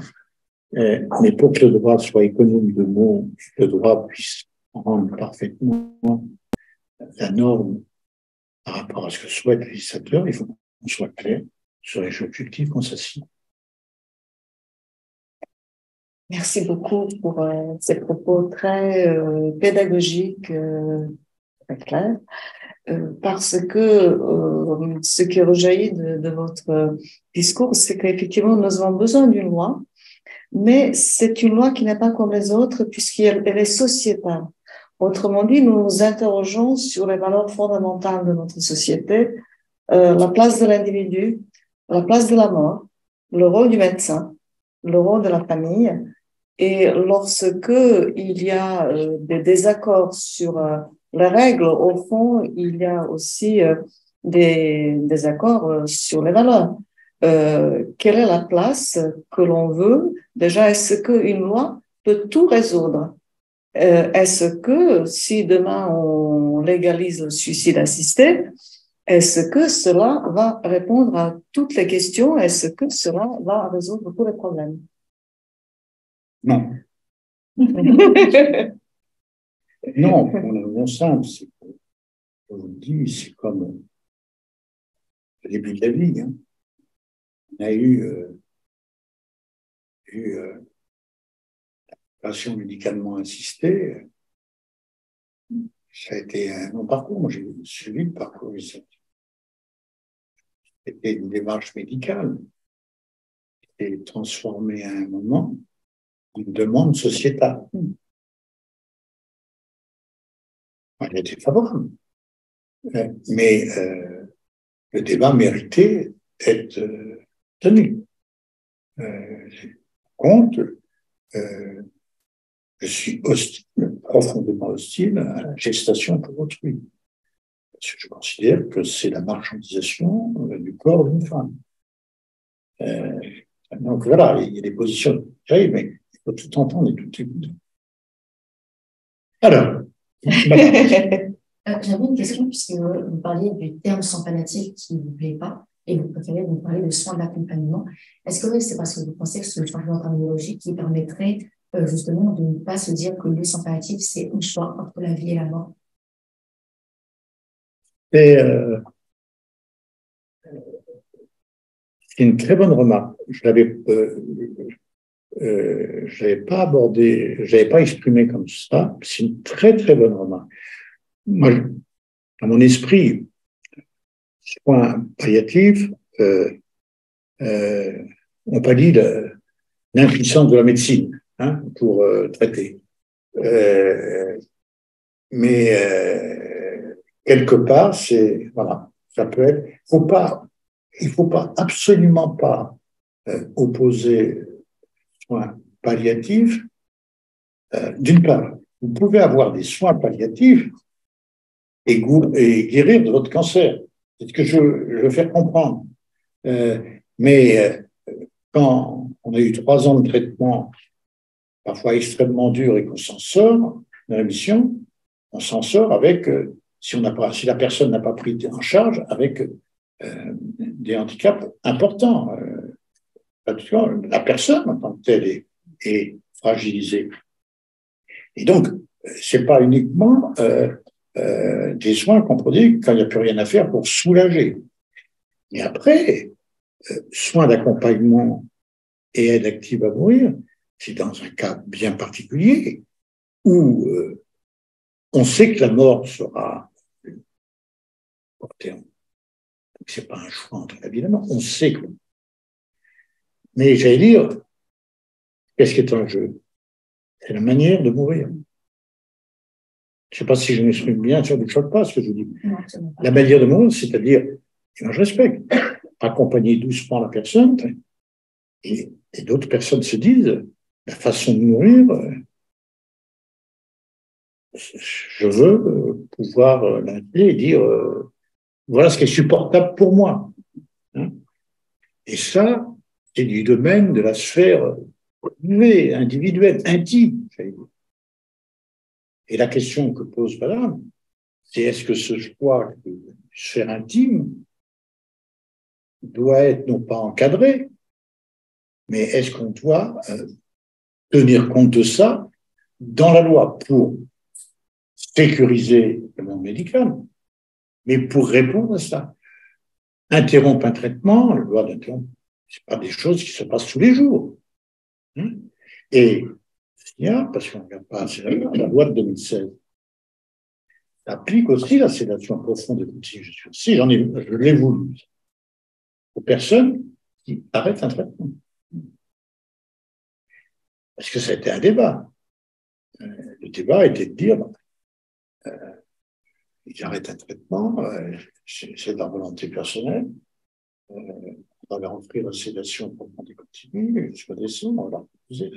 Mais pour que le droit soit économe de mots, que le droit puisse rendre parfaitement la norme par rapport à ce que souhaite le législateur, il faut qu'on soit clair sur les objectifs qu'on s'assigne. Merci beaucoup pour ces propos très pédagogiques, très clairs, parce que ce qui rejaillit de votre discours, c'est qu'effectivement, nous avons besoin d'une loi, mais c'est une loi qui n'est pas comme les autres puisqu'elle est sociétale. Autrement dit, nous nous interrogeons sur les valeurs fondamentales de notre société, la place de l'individu, la place de la mort, le rôle du médecin, le rôle de la famille. Et lorsque il y a des désaccords sur les règles, au fond, il y a aussi des désaccords sur les valeurs. Quelle est la place que l'on veut? Déjà, est-ce qu'une loi peut tout résoudre? Est-ce que si demain on légalise le suicide assisté, est-ce que cela va répondre à toutes les questions? Est-ce que cela va résoudre tous les problèmes? Non. Non, pour le bon sens, je vous le dis, c'est comme le début de la vie. Hein. On a eu l'opération médicalement assistée. Ça a été un long parcours. Moi, j'ai suivi le parcours. C'était une démarche médicale et transformée à un moment en une demande sociétale. Elle était favorable. Mais le débat méritait d'être tenu. Compte, je suis hostile, profondément hostile à la gestation pour autrui. Parce que je considère que c'est la marchandisation du corps d'une femme. Donc voilà, il y a des positions terribles, mais il faut tout entendre et tout écouter. Alors, j'avais une question, puisque vous parliez du terme sang palliatif qui ne vous plaît pas, et vous préférez vous parler de soins d'accompagnement. Est-ce que c'est parce que vous pensez que c'est le changement terminologique qui permettrait justement de ne pas se dire que le sang palliatif, c'est un choix entre la vie et la mort? C'est une très bonne remarque. Je l'avais pas abordé, je l'avais pas exprimé comme ça. C'est une très très bonne remarque. Moi, dans mon esprit, soins palliatifs, on pallie l'impuissance de la médecine pour traiter. Mais quelque part, c'est voilà, ça peut être. Il faut pas absolument pas opposer soins palliatifs, d'une part, vous pouvez avoir des soins palliatifs et guérir de votre cancer. C'est ce que je veux faire comprendre. Mais quand on a eu 3 ans de traitement, parfois extrêmement dur, et qu'on s'en sort de la mission, on s'en sort avec, si la personne n'a pas pris en charge, avec des handicaps importants. La personne en tant que telle est fragilisée. Et donc, c'est pas uniquement des soins qu'on produit quand il n'y a plus rien à faire pour soulager. Mais après, soins d'accompagnement et aide active à mourir, c'est dans un cas bien particulier où on sait que la mort sera portée. C'est pas un choix entre la vie et la mort. On sait que. Mais j'allais dire, qu'est-ce qui est en jeu? C'est la manière de mourir. Je ne sais pas si je m'exprime bien, ça ne choque pas ce que je dis. Non, la manière de mourir, c'est-à-dire, et moi je respecte, accompagner doucement la personne, et d'autres personnes se disent, la façon de mourir, je veux pouvoir l'appeler et dire, voilà ce qui est supportable pour moi. Hein. Et ça, c'est du domaine de la sphère privée, individuelle, intime. Et la question que pose madame, c'est est-ce que ce choix de sphère intime doit être non pas encadré, mais est-ce qu'on doit tenir compte de ça dans la loi pour sécuriser le monde médical, mais pour répondre à ça. Interrompre un traitement, la loi d'interrompre, ce pas des choses qui se passent tous les jours. Hein. Et il y a, parce qu'on ne regarde pas assez la loi de 2016, applique aussi la sédation profonde et continue. Si je l'ai voulu, aux personnes qui arrêtent un traitement. Parce que ça a été un débat. Le débat était de dire, ils arrêtent un traitement, c'est de leur volonté personnelle, on va leur offrir la sédation profonde et continue, jusqu'au décès, on va leur proposer.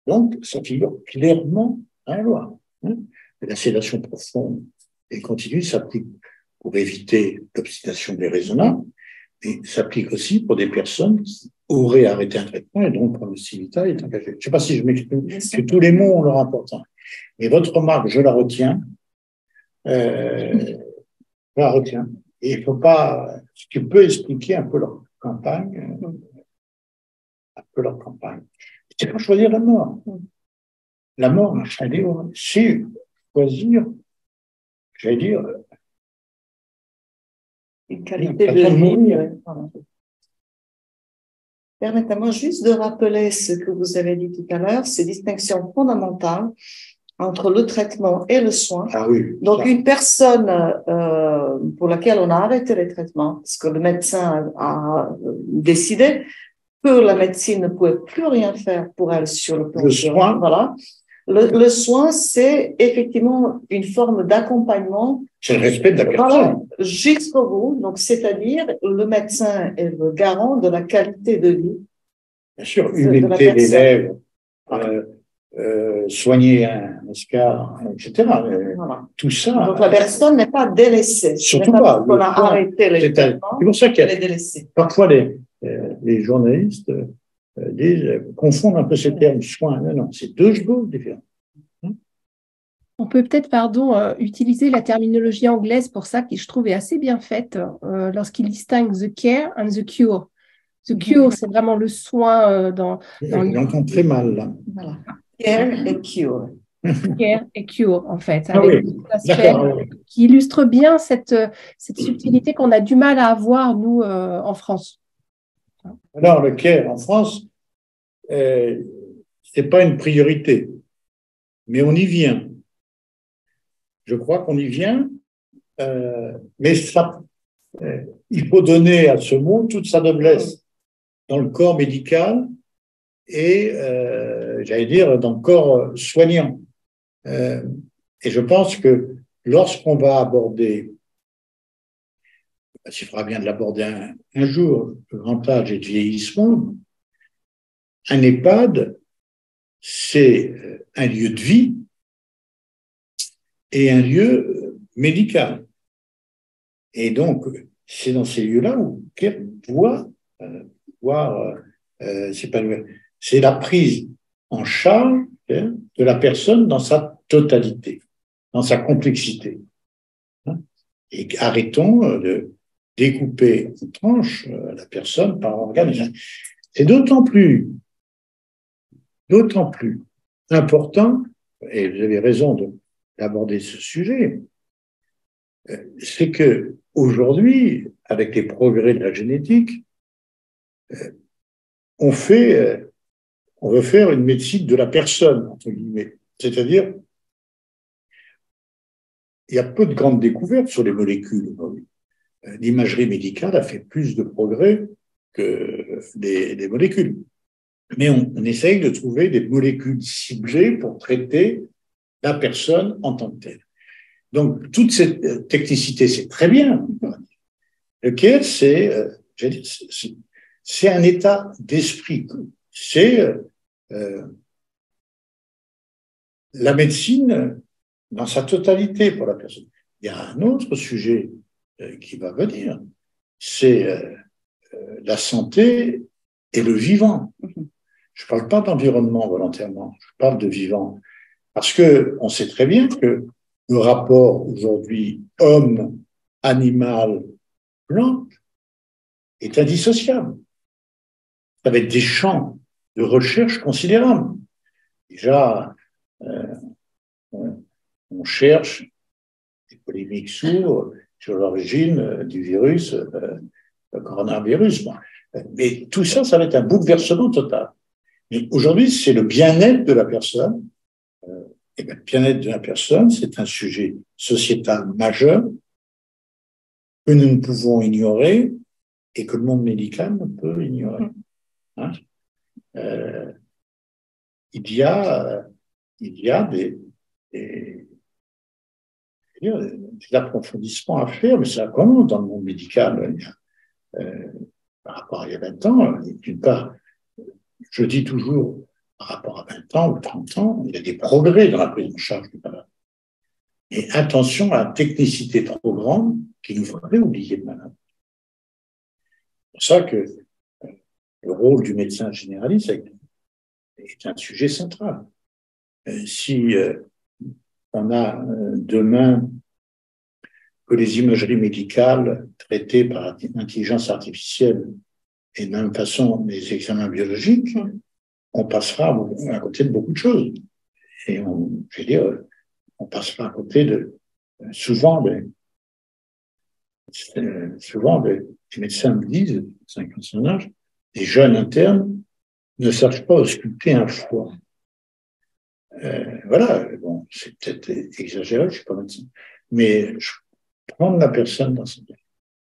Donc, ça figure clairement dans la loi. Hein. La sédation profonde et continue s'applique pour éviter l'obstination déraisonnable, et s'applique aussi pour des personnes qui auraient arrêté un traitement et dont le pronostic vital est engagé. Je ne sais pas si je m'exprime, parce que tous les mots ont leur importance. Et votre remarque, je la retiens. Je la retiens. Et il ne faut pas, ce qui peut expliquer un peu leur campagne, c'est pas choisir la mort. La mort, c'est choisir, j'allais dire, une qualité de vie. Permettez-moi juste de rappeler ce que vous avez dit tout à l'heure, ces distinctions fondamentales entre le traitement et le soin. Ah oui, donc, ça. une personne pour laquelle on a arrêté les traitements, parce que le médecin a décidé que la médecine ne pouvait plus rien faire pour elle sur le plan. Le soin. Voilà. Le soin, c'est effectivement une forme d'accompagnement. C'est le respect de la personne. Voilà, jusqu'au bout. Donc, c'est-à-dire, le médecin est le garant de la qualité de vie. Bien sûr, humecter les lèvres, soigner un escar, etc. Voilà. Tout ça. Donc, la personne n'est pas délaissée. Surtout pas. On a arrêté les traitements. C'est pour ça qu'elle est délaissée. Parfois, les journalistes confondent un peu ces termes soins. Non, c'est deux choses différentes. On peut peut-être, utiliser la terminologie anglaise pour ça, qui je trouve est assez bien faite, lorsqu'il distingue the care and the cure. The cure, c'est vraiment le soin dans j'entends très mal, là. Voilà. Care et cure. Care et cure, en fait, Ah avec oui, aspect qui illustre bien cette subtilité qu'on a du mal à avoir, nous, en France. Alors, le care en France, c'est pas une priorité, mais on y vient. Je crois qu'on y vient, mais ça, il faut donner à ce mot toute sa noblesse dans le corps médical et, j'allais dire, dans le corps soignant. Et je pense que lorsqu'on va aborder, il faudra bien de l'aborder un jour, le grand âge et le vieillissement, un EHPAD c'est un lieu de vie et un lieu médical. Et donc, c'est dans ces lieux-là où Kerr doit voir, c'est la prise en charge de la personne dans sa totalité, dans sa complexité. Et arrêtons de découper en tranches la personne par organe. C'est d'autant plus important, et vous avez raison d'aborder ce sujet, c'est que aujourd'hui, avec les progrès de la génétique, on veut faire une médecine de la personne, entre guillemets. C'est-à-dire, il y a peu de grandes découvertes sur les molécules. L'imagerie médicale a fait plus de progrès que les molécules. Mais on essaye de trouver des molécules ciblées pour traiter la personne en tant que telle. Donc, toute cette technicité, c'est très bien. Lequel, c'est un état d'esprit. C'est la médecine dans sa totalité pour la personne. Il y a un autre sujet qui va venir, c'est la santé et le vivant. Je ne parle pas d'environnement volontairement, je parle de vivant. Parce que on sait très bien que le rapport aujourd'hui homme, animal, plante est indissociable, avec des champs de recherche considérables. Déjà, on cherche des polémiques sourdes sur l'origine du virus, le coronavirus. Mais tout ça, ça va être un bouleversement total. Mais aujourd'hui, c'est le bien-être de la personne. Et bien, le bien-être de la personne, c'est un sujet sociétal majeur que nous ne pouvons ignorer et que le monde médical ne peut ignorer. Hein? Il y a des approfondissements à faire, mais ça commence dans le monde médical. Par rapport à il y a 20 ans, d'une part, je dis toujours, par rapport à 20 ans ou 30 ans, il y a des progrès dans la prise en charge du malade. Et attention à la technicité trop grande qui nous ferait oublier le malade. C'est pour ça que le rôle du médecin généraliste est un sujet central. Si on a demain que les imageries médicales traitées par l'intelligence artificielle et de la même façon les examens biologiques, on passera à côté de beaucoup de choses. Et on passera à côté de souvent les médecins me disent, 50 âge, les jeunes internes ne savent pas ausculter un foie. Voilà, bon, c'est peut-être exagéré, je ne suis pas médecin, mais prendre la personne dans son.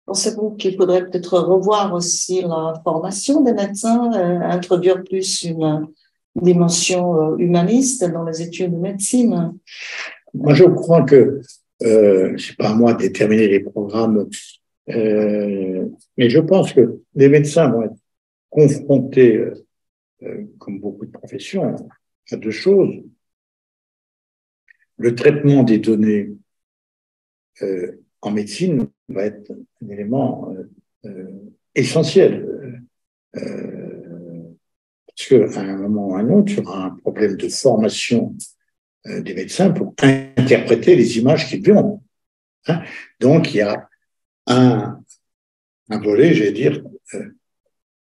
Pensez-vous qu'il faudrait peut-être revoir aussi la formation des médecins, introduire plus une dimension humaniste dans les études de médecine? Moi, je crois que c'est pas à moi de déterminer les programmes, mais je pense que les médecins vont être confrontés, comme beaucoup de professions, à deux choses. Le traitement des données en médecine va être un élément essentiel. Parce qu'à un moment ou à un autre, il y aura un problème de formation des médecins pour interpréter les images qu'ils verront. Hein? Donc, il y a un volet, j'allais dire,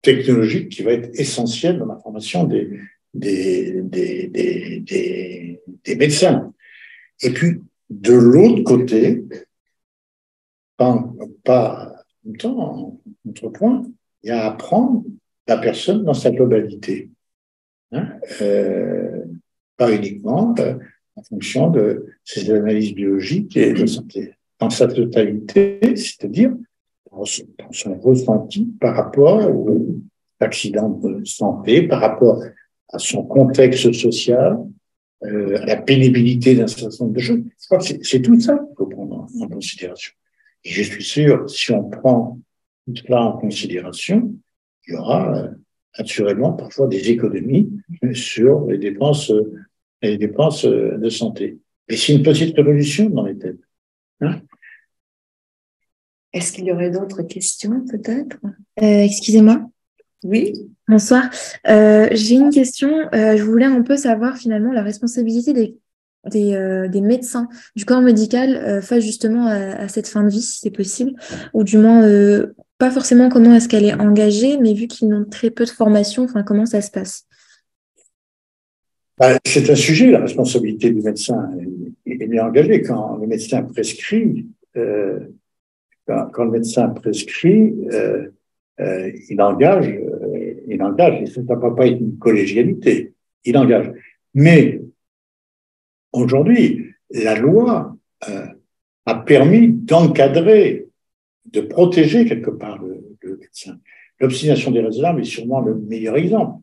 technologique qui va être essentiel dans la formation des médecins. Et puis, de l'autre côté, pas longtemps, autre point, il y a à apprendre la personne dans sa globalité. Hein? Pas uniquement en fonction de ses analyses biologiques et de santé, dans sa totalité, c'est-à-dire dans son ressenti par rapport aux accidents de santé, par rapport à son contexte social, à la pénibilité d'un certain nombre de choses. Je crois que c'est tout ça qu'il faut prendre en considération. Et je suis sûr, si on prend tout cela en considération, il y aura naturellement parfois des économies sur les dépenses de santé. Et c'est une petite révolution dans les têtes. Hein. Est-ce qu'il y aurait d'autres questions, peut-être? Excusez-moi. Oui. Bonsoir. J'ai une question. Je voulais un peu savoir finalement la responsabilité des médecins du corps médical face justement à cette fin de vie, si c'est possible, ou du moins pas forcément comment est-ce qu'elle est engagée, mais vu qu'ils n'ont très peu de formation, enfin comment ça se passe? C'est un sujet, la responsabilité du médecin est bien engagée. Quand le médecin prescrit, quand le médecin prescrit, il engage, et ça ne peut pas être une collégialité, il engage. Mais aujourd'hui, la loi a permis d'encadrer, de protéger quelque part le médecin. L'obstination déraisonnable est sûrement le meilleur exemple.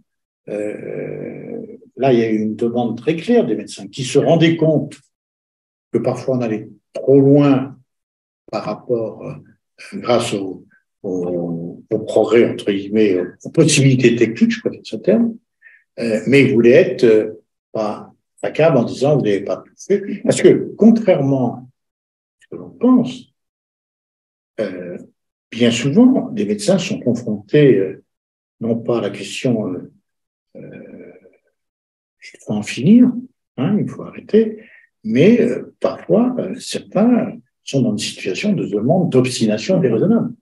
Là, il y a eu une demande très claire des médecins qui se rendaient compte que parfois on allait trop loin par rapport, grâce au progrès, entre guillemets, aux possibilités techniques, je crois que c'est ce terme, mais ils voulaient être pas accablés en disant vous n'avez pas tout fait. Parce que, contrairement à ce que l'on pense, bien souvent, les médecins sont confrontés non pas à la question il faut en finir, hein, il faut arrêter, mais parfois, certains sont dans une situation de demande d'obstination déraisonnable.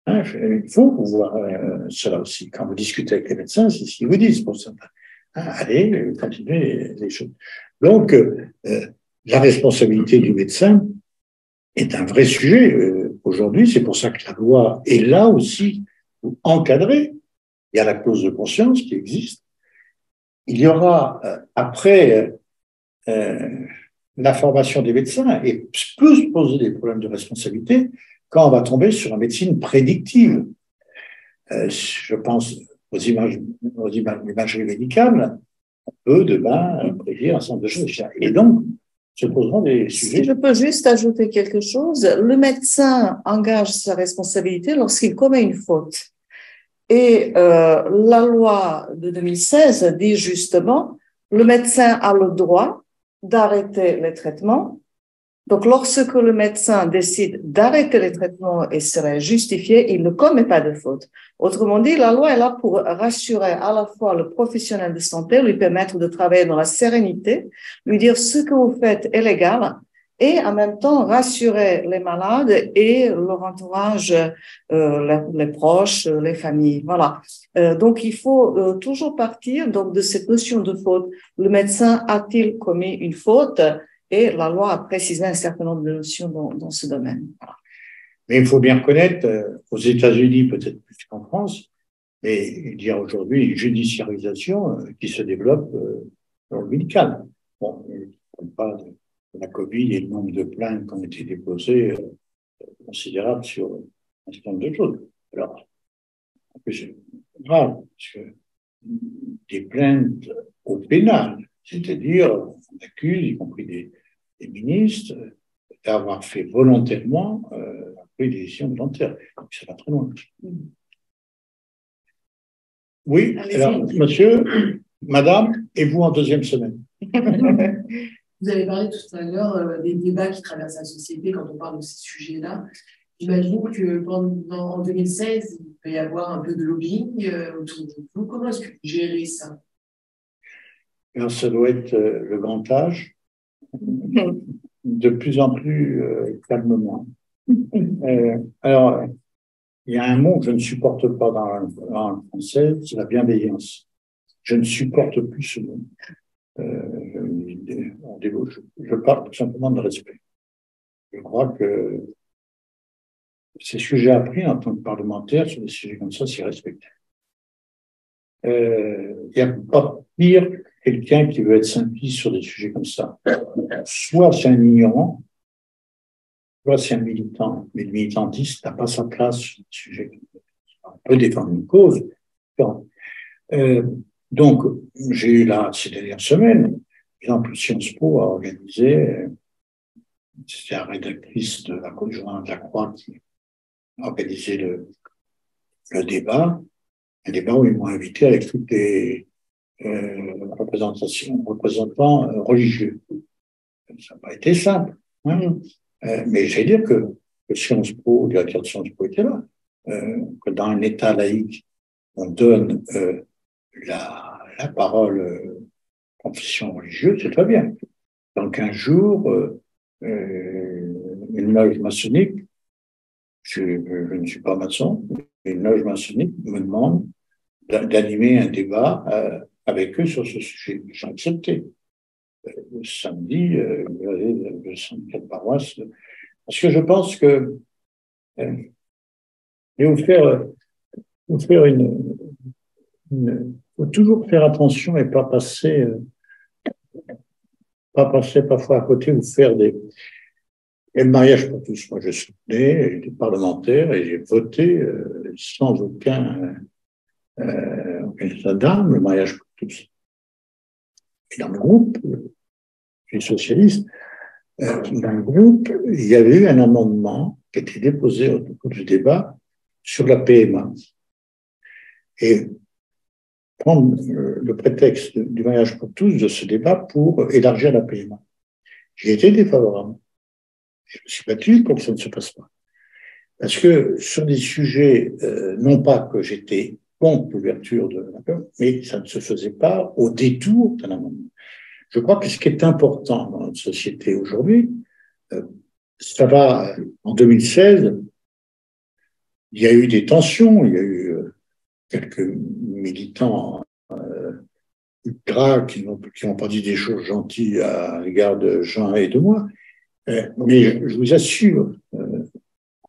Hein, il faut voir cela aussi. Quand vous discutez avec les médecins, c'est ce qu'ils vous disent pour certains. Hein, allez, continuez les choses. Donc, la responsabilité du médecin est un vrai sujet aujourd'hui. C'est pour ça que la loi est là aussi pour encadrer. Il y a la clause de conscience qui existe. Il y aura, après la formation des médecins, et peut se poser des problèmes de responsabilité quand on va tomber sur une médecine prédictive. Je pense aux imageries médicales, on peut demain prédire un certain nombre de choses. Et donc, se poseront des sujets. Si je peux juste ajouter quelque chose, le médecin engage sa responsabilité lorsqu'il commet une faute. Et la loi de 2016 dit justement, le médecin a le droit d'arrêter les traitements. Donc, lorsque le médecin décide d'arrêter les traitements et serait justifié, il ne commet pas de faute. Autrement dit, la loi est là pour rassurer à la fois le professionnel de santé, lui permettre de travailler dans la sérénité, lui dire ce que vous faites est légal, et en même temps rassurer les malades et leur entourage, les proches, les familles. Voilà. Donc, il faut toujours partir donc de cette notion de faute. Le médecin a-t-il commis une faute? Et la loi a précisé un certain nombre de notions dans ce domaine. Voilà. Mais il faut bien reconnaître, aux États-Unis peut-être plus qu'en France, mais il y a aujourd'hui une judiciarisation qui se développe dans le médical. Bon, je ne parle pas de la Covid et le nombre de plaintes qui ont été déposées considérable sur un certain nombre de choses. Alors, en plus, c'est grave, parce que des plaintes au pénal, c'est-à-dire on accuse, y compris des ministres, d'avoir fait volontairement pris des décisions volontaires. Donc, ça va très loin. Oui, alors, monsieur, madame, et vous en deuxième semaine. Vous avez parlé tout à l'heure des débats qui traversent la société quand on parle de ces sujets-là. J'imagine que en 2016, il peut y avoir un peu de lobbying autour de vous. Comment est-ce que vous gérez ça? Alors, ça doit être le grand âge, de plus en plus calmement. Alors, il y a un mot que je ne supporte pas dans le français, c'est la bienveillance. Je ne supporte plus ce mot. Je parle tout simplement de respect. Je crois que c'est ce que j'ai appris en tant que parlementaire sur des sujets comme ça, c'est respecter. Il n'y a pas pire que quelqu'un qui veut être simpliste sur des sujets comme ça. Soit c'est un ignorant, soit c'est un militant. Mais le militantisme n'a pas sa place sur des sujets comme ça. On peut défendre une cause. Donc, j'ai eu là, ces dernières semaines, par exemple, Sciences Po a organisé, c'était la rédactrice de la Journal de la Croix qui a organisé le débat, un débat où ils m'ont invité avec toutes les représentants religieux. Ça n'a pas été simple. Hein. Mais j'allais dire que Sciences Po, le directeur de Sciences Po était là. Que dans un État laïque, on donne la parole confession religieuse, c'est très bien. Dans 15 jours, une loge maçonnique, je ne suis pas maçon, mais une loge maçonnique me demande d'animer un débat avec eux sur ce sujet. J'ai accepté. Samedi, il y avait 204 paroisses. Parce que je pense que il faut toujours faire attention et pas passer parfois à côté ou faire des. Et le mariage pour tous, moi je soutenais, j'étais parlementaire et j'ai voté sans aucun état d'âme le mariage pour tous. Et dans le groupe, les socialistes, dans le groupe, il y avait eu un amendement qui a été déposé au cours du débat sur la PMA. Et prendre le prétexte du mariage pour tous de ce débat pour élargir la PMA. J'ai été défavorable. Je me suis battu pour que ça ne se passe pas. Parce que sur des sujets, non pas que j'étais contre l'ouverture de la PMA, mais ça ne se faisait pas au détour d'un amendement. Je crois que ce qui est important dans notre société aujourd'hui, ça va, en 2016, il y a eu des tensions, il y a eu quelques militants ultra qui n'ont pas dit des choses gentilles à l'égard de Jean et de moi, mais je vous assure,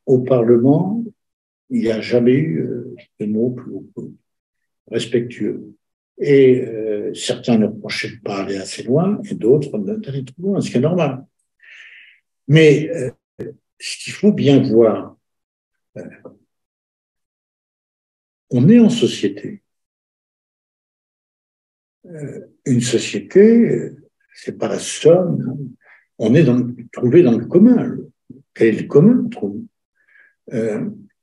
au Parlement, il n'y a jamais eu de mots plus respectueux. Et certains ne reprochaient de pas aller assez loin, et d'autres d'aller trop loin, ce qui est normal. Mais ce qu'il faut bien voir, on est en société. Une société, c'est pas la somme. On est trouvé dans le commun. Quel est le commun entre nous?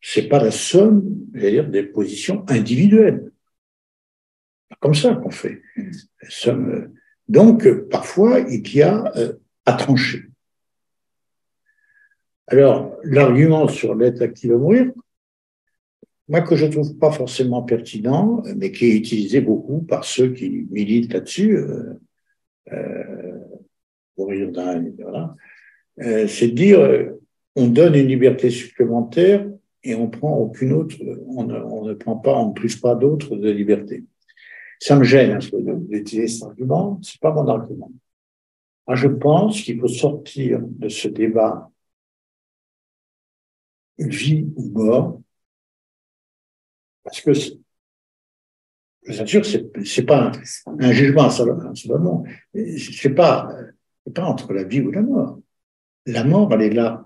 C'est pas la somme, j'allais dire, des positions individuelles. C'est comme ça qu'on fait. Donc, parfois, il y a à trancher. Alors, l'argument sur l'aide active à mourir, moi, que je trouve pas forcément pertinent, mais qui est utilisé beaucoup par ceux qui militent là-dessus, mourir voilà, c'est de dire, on donne une liberté supplémentaire et on prend aucune autre, on ne prend pas, on ne prive pas d'autres de liberté. Ça me gêne un peu d'utiliser cet argument, c'est pas mon argument. Moi, je pense qu'il faut sortir de ce débat vie ou mort, parce que bien sûr, c'est pas un jugement seulement. C'est pas entre la vie ou la mort. La mort, elle est là.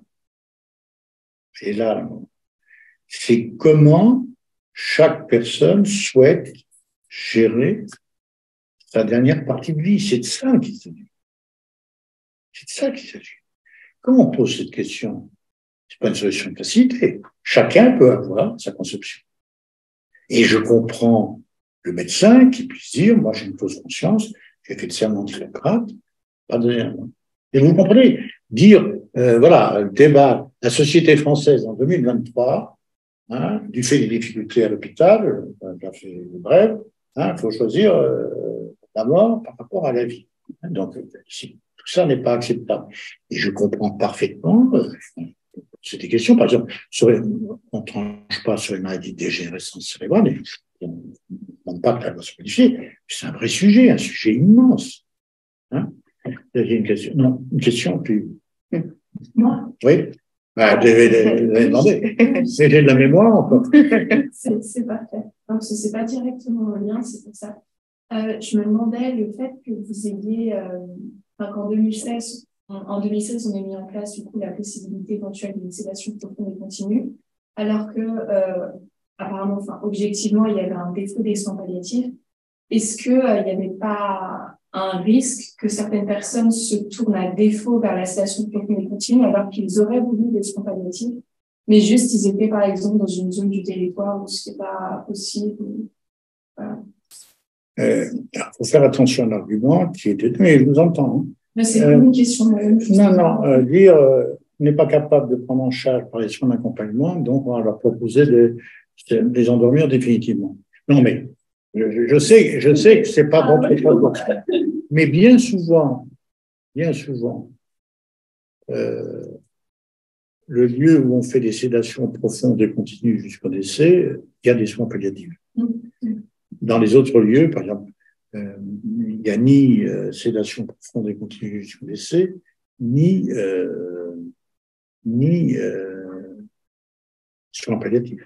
Elle est là, la mort. C'est comment chaque personne souhaite gérer sa dernière partie de vie. C'est de ça qu'il s'agit. C'est de ça qu'il s'agit. Comment on pose cette question? C'est pas une solution de facilité. Chacun peut avoir sa conception. Et je comprends le médecin qui puisse dire, moi j'ai une fausse conscience, j'ai fait le serment d'Hippocrate, pas de rien. Et vous comprenez, dire, voilà, le débat, la société française en 2023, hein, du fait des difficultés à l'hôpital, j'ai fait bref, il faut choisir la mort par rapport à la vie. Donc, tout ça n'est pas acceptable. Et je comprends parfaitement, c'est des questions, par exemple, on ne tranche pas sur les maladies de dégénérescence cérébrale, on ne demande pas que la loi soit modifiée, c'est un vrai sujet, un sujet immense. Hein? Il y a une question, non, une question plus. Moi? Oui. Bah, vous avez demandé. C'est de la mémoire encore. C'est parfait. Donc, ce n'est pas directement en lien, c'est pour ça. Je me demandais le fait que vous ayez, qu'en 2016, on a mis en place du coup la possibilité éventuelle d'une sédation profonde et continue, alors que apparemment, objectivement, il y avait un défaut des soins palliatifs. Est-ce qu'il n'y avait pas un risque que certaines personnes se tournent à défaut vers la sédation profonde et continue alors qu'ils auraient voulu des soins palliatifs, mais juste ils étaient par exemple dans une zone du territoire où ce n'est pas possible? faut faire attention à l'argument qui est... Mais je vous entends. Hein. Mais c'est pas une question de dire on n'est pas capable de prendre en charge par les soins d'accompagnement, donc on va leur proposer de les endormir définitivement. Non, mais je sais que c'est pas bon pour toi. Mais bien souvent, le lieu où on fait des sédations profondes et continues jusqu'au décès, il y a des soins palliatifs. Dans les autres lieux, par exemple, il n'y a ni sédation profonde et continue jusqu'au décès, ni soins palliatifs.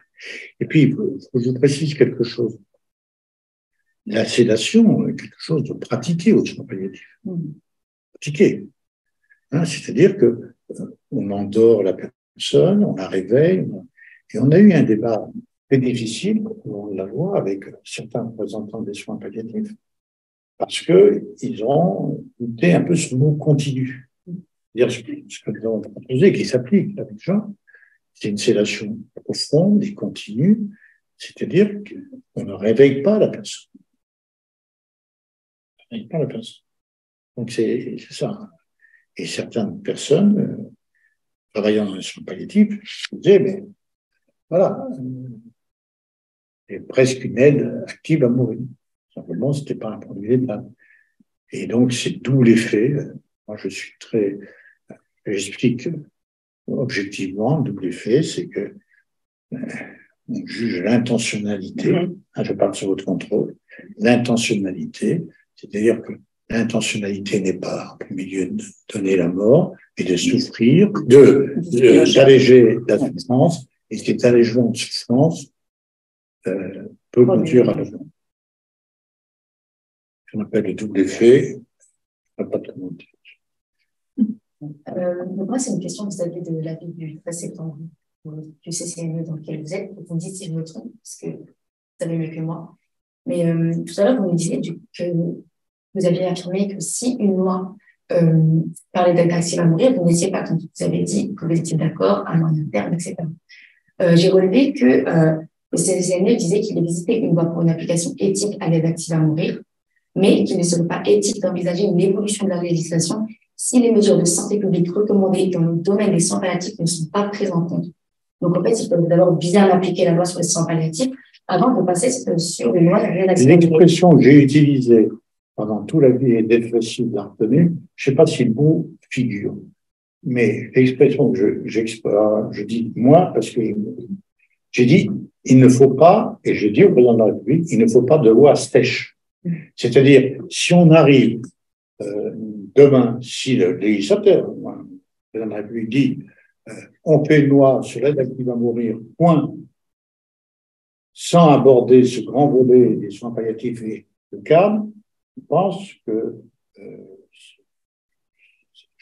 Et puis, il faut que je vous précise quelque chose. La sédation est quelque chose de pratiqué aux soins palliatifs. Pratiqué. Hein, c'est-à-dire que on endort la personne, on la réveille, et on a eu un débat très difficile, on la voit, avec certains représentants des soins palliatifs, parce qu'ils ont douté un peu ce mot continu. C'est-à-dire ce que nous avons proposé, qui s'applique avec Jean, c'est une sédation profonde et continue, c'est-à-dire qu'on ne réveille pas la personne. On ne réveille pas la personne. Donc c'est ça. Et certaines personnes, travaillant dans les soins palliatifs, disaient, mais voilà, c'est presque une aide active à mourir. Simplement, ce n'était pas un produit létal. Et donc, c'est d'où l'effet. Moi, j'explique objectivement, d'où l'effet, c'est que on juge l'intentionnalité, je parle sur votre contrôle, l'intentionnalité, c'est-à-dire que l'intentionnalité n'est pas, en premier lieu, de donner la mort, mais de souffrir, d'alléger la souffrance, et cet allègement de souffrance peut conduire à la mort. Ce qu'on appelle le double effet, on n'a pas de commentaire. Moi, c'est une question vis-à-vis de l'avis du 13 septembre du CCNE dans lequel vous êtes. Vous me dites si je me trompe, parce que vous savez mieux que moi. Mais tout à l'heure, vous me disiez que vous aviez affirmé que si une loi parlait d'aide active à mourir, vous n'étiez pas contre. Vous avez dit que vous étiez d'accord à moyen terme, etc. J'ai relevé que le CCNE disait qu'il existait une loi pour une application éthique à l'aide active à mourir, mais qu'il ne serait pas éthique d'envisager une évolution de la législation si les mesures de santé publique recommandées dans le domaine des soins palliatifs ne sont pas prises en compte. Donc, en fait, il faut d'abord bien appliquer la loi sur les soins palliatifs avant de passer sur une loi de rédaction. L'expression que j'ai utilisée pendant tout la vie est d'être facile à retenir. Je ne sais pas si le mot figure, mais l'expression que je dis moi, parce que j'ai dit, il ne faut pas, et je dis au président de la République, il ne faut pas de loi stèche. C'est-à-dire, si on arrive demain, si le législateur, le président de la République dit, on fait une loi sur l'aide active à mourir, point, sans aborder ce grand volet des soins palliatifs et le cadre, je pense que cette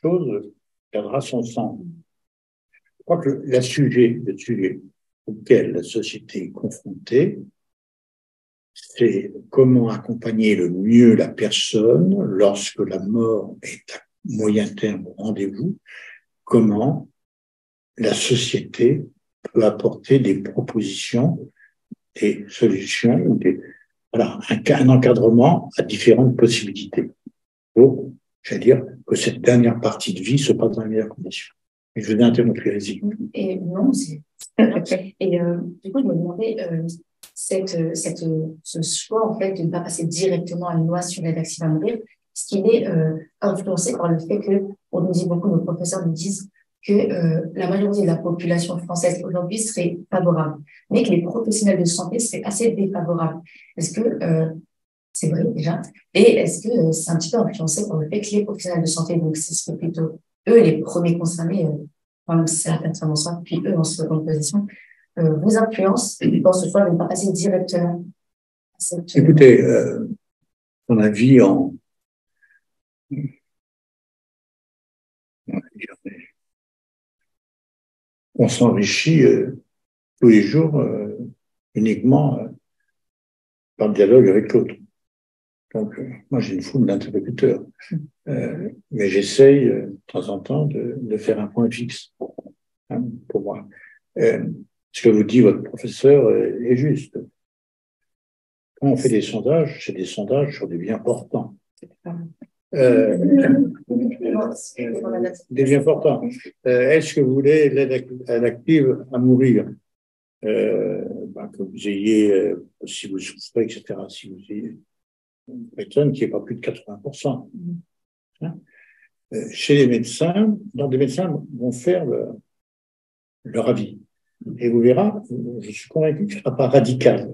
chose perdra son sens. Je crois que le sujet auquel la société est confrontée, c'est comment accompagner le mieux la personne lorsque la mort est à moyen terme au rendez-vous, comment la société peut apporter des propositions, des solutions, un encadrement à différentes possibilités pour, j'allais dire, que cette dernière partie de vie se passe dans les meilleures conditions. Et je vous ai interrompu, allez-y. Et non, c'est... Et du coup, je me demandais, ce choix, en fait, de ne pas passer directement à une loi sur l'aide active à mourir, ce qui est influencé par le fait que, on nous dit beaucoup, nos professeurs nous disent que la majorité de la population française aujourd'hui serait favorable, mais que les professionnels de santé seraient assez défavorables. Est-ce que c'est vrai déjà? Et est-ce que c'est un petit peu influencé par le fait que les professionnels de santé, donc ce serait plutôt eux les premiers concernés, même si c'est la personne en soi, puis eux en seconde position, vous influencent dans ce choix de ne pas passer directement à cette... Écoutez, on a vie en... On s'enrichit tous les jours uniquement par le dialogue avec l'autre. Donc, moi, j'ai une foule d'interlocuteurs. Mais j'essaye, de temps en temps, de faire un point fixe pour moi. Ce que vous dit votre professeur est juste. quand on fait des sondages, c'est des sondages sur des biens portants. Des biens portants. Est-ce que vous voulez l'aide active à mourir? Que vous ayez, si vous souffrez, etc., si vous ayez une personne qui n'est pas plus de 80%. Hein? Chez les médecins, des médecins vont faire leur avis. Et vous verrez, je suis convaincu que ce ne sera pas radical.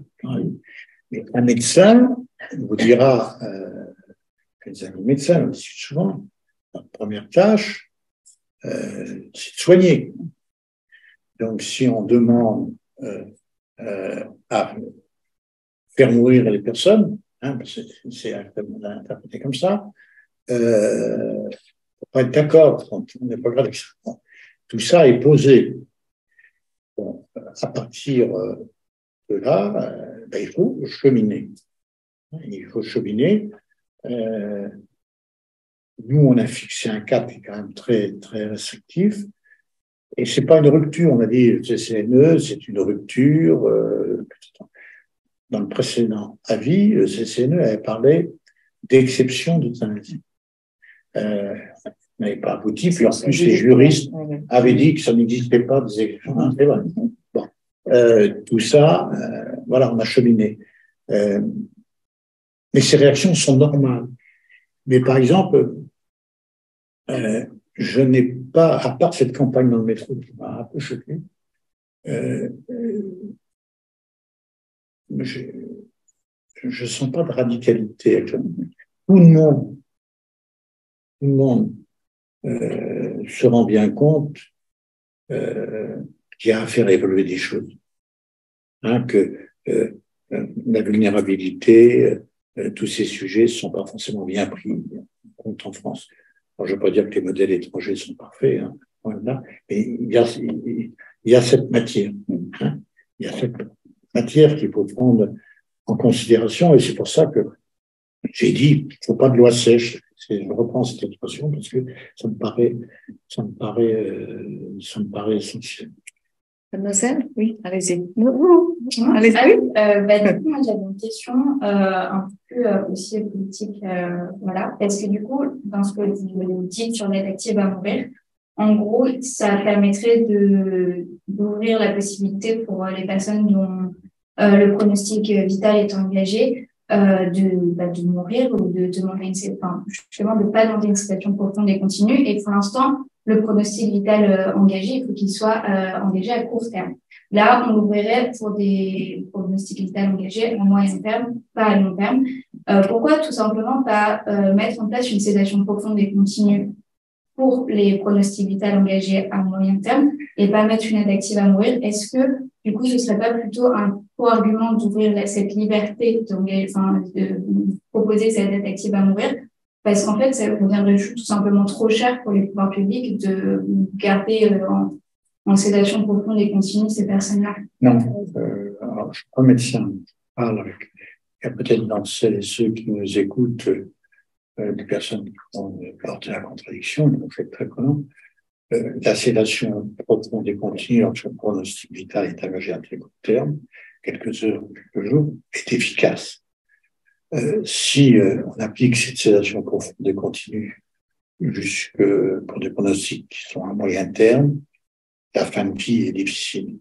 Mais un médecin vous dira, les amis médecins, souvent, notre première tâche, c'est de soigner. Donc, si on demande à faire mourir les personnes, hein, c'est interprété comme ça, faut pas être d'accord, on n'est pas grave avec ça. Tout ça est posé. Bon, à partir de là, il faut cheminer. Il faut cheminer. Nous, on a fixé un cap qui est quand même très, très restrictif. Et c'est pas une rupture. On a dit le CCNE, c'est une rupture. Dans le précédent avis, le CCNE avait parlé d'exception d'euthanasie. N'avait pas abouti. Puis en plus, les juristes avaient dit que ça n'existait pas des exceptions. C'est vrai. Bon. Tout ça, voilà, on a cheminé. Mais ces réactions sont normales. Mais par exemple, je n'ai pas, à part cette campagne dans le métro qui m'a un peu choqué, je sens pas de radicalité actuellement. Tout le monde se rend bien compte qu'il y a à faire évoluer des choses. Hein, que la vulnérabilité, tous ces sujets ne sont pas forcément bien pris en compte en France. Alors, je ne veux pas dire que les modèles étrangers sont parfaits, hein, voilà, mais il y a cette matière. Hein, il y a cette matière qu'il faut prendre en considération, et c'est pour ça que j'ai dit il ne faut pas de loi sèche. Je reprends cette expression parce que ça me paraît essentiel. Mademoiselle, oui, allez-y. Allez-y. Du coup, moi, j'avais une question un peu plus aussi politique. Voilà. Est-ce que du coup, dans ce que vous dites sur l'aide active à mourir, en gros, ça permettrait d'ouvrir la possibilité pour les personnes dont le pronostic vital est engagé de mourir ou de demander justement de pas demander une sédation profonde et continue. Et pour l'instant, le pronostic vital engagé, il faut qu'il soit engagé à court terme. Là, on ouvrirait pour des pronostics vitaux engagés à moyen terme, pas à long terme. Pourquoi tout simplement pas mettre en place une sédation profonde et continue pour les pronostics vitaux engagés à moyen terme et pas mettre une aide active à mourir? Est-ce que, du coup, ce serait pas plutôt un faux argument d'ouvrir cette liberté de proposer cette aide active à mourir? Parce qu'en fait, ça reviendrait tout simplement trop cher pour les pouvoirs publics de garder en sédation profonde et continue ces personnes-là. Non, alors, je suis pas médecin. Je parle avec, il y a peut-être dans celles et ceux qui nous écoutent des personnes qui vont porter la contradiction, donc c'est très connu. La sédation profonde et continue, lorsque le pronostic vital est engagé à très court terme, quelques heures, quelques jours, est efficace. Si on applique cette sédation profonde et continue jusque pour des pronostics qui sont à moyen terme, la fin de vie est difficile.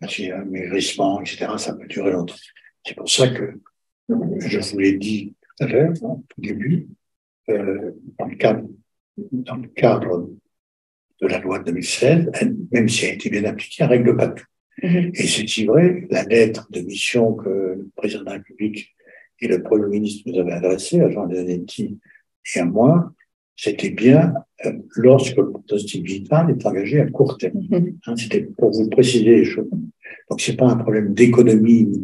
Parce qu'il y a un maigrissement, etc., ça peut durer longtemps. C'est pour ça que je vous l'ai dit tout à l'heure, au début, dans le cadre de la loi de 2016, même si elle a été bien appliquée, elle ne règle pas tout. Et c'est si vrai, la lettre de mission que le président de la République et le Premier ministre nous avaient adressée, à Jean Zanetti et à moi, c'était bien lorsque le pronostic vital est engagé à court terme. Hein, c'était pour vous préciser les choses. Donc, c'est pas un problème d'économie,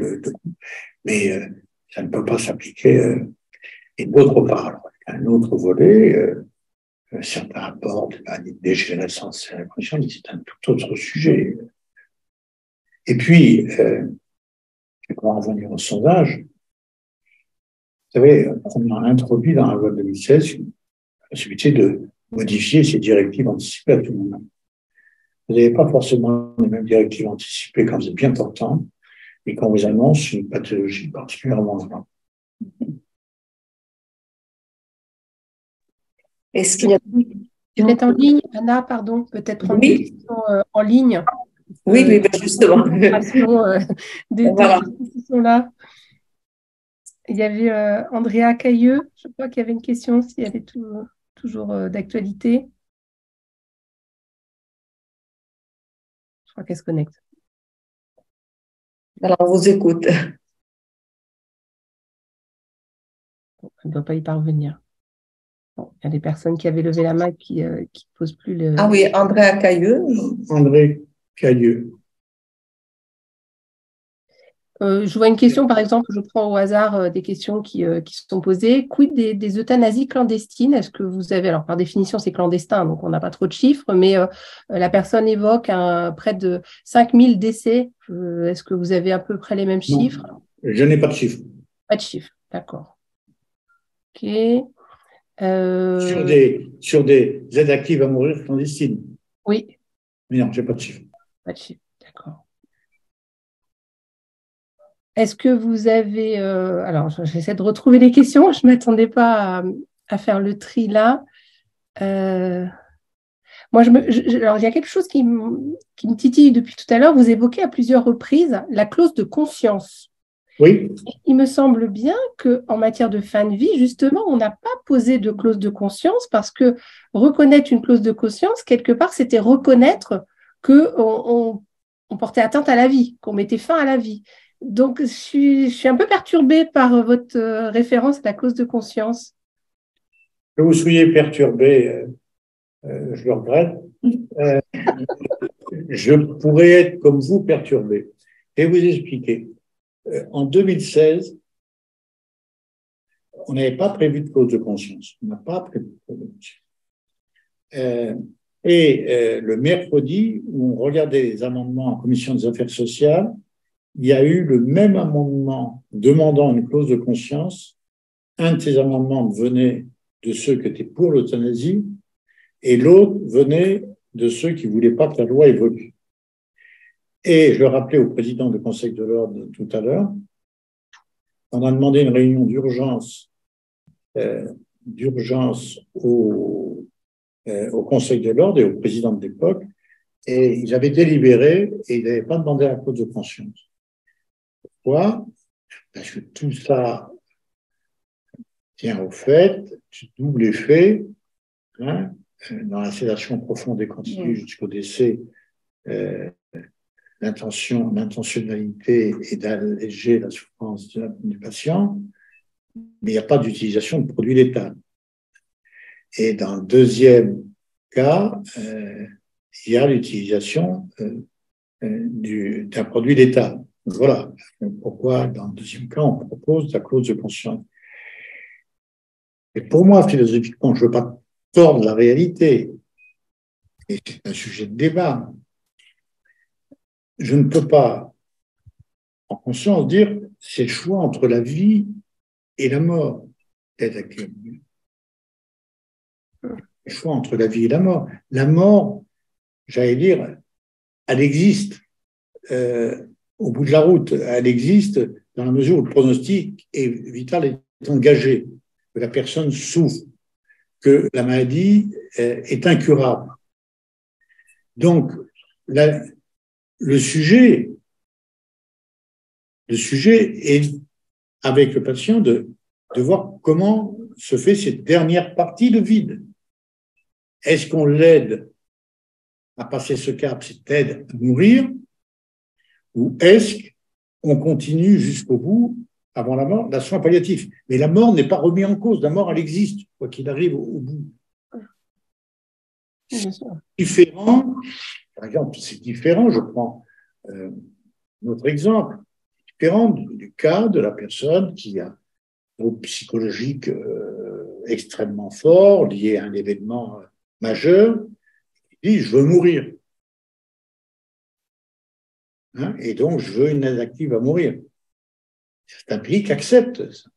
mais ça ne peut pas s'appliquer. Et d'autre part, un autre volet, certains apportent la dégénérescence et la répression, mais c'est un tout autre sujet. Et puis, pour en revenir au sondage, vous savez, on a introduit dans la loi de 2016 la possibilité de modifier ces directives anticipées à tout moment. Vous n'avez pas forcément les mêmes directives anticipées quand vous êtes bien portant et qu'on vous annonce une pathologie particulièrement grave. Est-ce qu'il y a Peut-être en ligne, Anna, pardon, peut-être prendre des questions en ligne. Oui, oui, ben justement. Des Voilà. questions qui sont là. Il y avait Andrea Cailleux, je crois qu'il y avait une question s'il y avait toujours d'actualité. Je crois qu'elle se connecte. Alors, on vous écoute. Bon, elle ne doit pas y parvenir. Bon, il y a des personnes qui avaient levé la main qui ne posent plus le… Ah oui, Andrea Cailleux. André Cailleux. Je vois une question, par exemple, je prends au hasard des questions qui sont posées. Quid des euthanasies clandestines? Est-ce que vous avez, alors par définition c'est clandestin, donc on n'a pas trop de chiffres, mais la personne évoque près de 5000 décès. Est-ce que vous avez à peu près les mêmes chiffres? Je n'ai pas de chiffres. Pas de chiffres, d'accord. Ok. Sur des aides actives à mourir clandestines. Oui. Mais non, je n'ai pas de chiffres. Pas de chiffres, d'accord. Est-ce que vous avez… alors, j'essaie de retrouver les questions. Je ne m'attendais pas à faire le tri là. Moi, alors, il y a quelque chose qui me titille depuis tout à l'heure. Vous évoquez à plusieurs reprises la clause de conscience. Oui. Il me semble bien qu'en matière de fin de vie, justement, on n'a pas posé de clause de conscience parce que reconnaître une clause de conscience, quelque part, c'était reconnaître qu'on portait atteinte à la vie, qu'on mettait fin à la vie. Donc, je suis un peu perturbée par votre référence à la clause de conscience. Que vous soyez perturbé, je le regrette. Je pourrais être comme vous perturbé. Et vous expliquer. En 2016, on n'avait pas prévu de clause de conscience. On n'a pas prévu de clause de conscience. Le mercredi, où on regardait les amendements en commission des affaires sociales, il y a eu le même amendement demandant une clause de conscience. Un de ces amendements venait de ceux qui étaient pour l'euthanasie et l'autre venait de ceux qui ne voulaient pas que la loi évolue. Et je le rappelais au président du Conseil de l'ordre tout à l'heure, on a demandé une réunion d'urgence au Conseil de l'ordre et au président de l'époque, et ils avaient délibéré et ils n'avaient pas demandé la clause de conscience. Pourquoi? Parce que tout ça tient au fait, du double effet, hein, dans la sédation profonde et continue jusqu'au décès, l'intentionnalité est d'alléger la souffrance du patient, mais il n'y a pas d'utilisation de produits létals. Et dans le deuxième cas, il y a l'utilisation d'un produit létal. Voilà pourquoi, dans le deuxième cas, on propose la clause de conscience. Et pour moi, philosophiquement, je ne veux pas tordre la réalité, et c'est un sujet de débat. Je ne peux pas, en conscience, dire c'est le choix entre la vie et la mort. Le choix entre la vie et la mort. La mort, j'allais dire, elle existe au bout de la route. Elle existe dans la mesure où le pronostic vital est engagé, que la personne souffre, que la maladie est incurable. Donc, le sujet est, avec le patient, de voir comment se fait cette dernière partie de vide. Est-ce qu'on l'aide à passer ce cap, cette aide à mourir, ou est-ce qu'on continue jusqu'au bout, avant la mort, la soin palliatif? Mais la mort n'est pas remise en cause, la mort, elle existe, quoi qu'il arrive au bout. C'est différent, par exemple, c'est différent, je prends notre exemple, différent du cas de la personne qui a un trouble psychologique extrêmement fort, lié à un événement majeur, qui dit « je veux mourir ». Hein, et donc, je veux une aide active à mourir. C'est un pays qui accepte ça.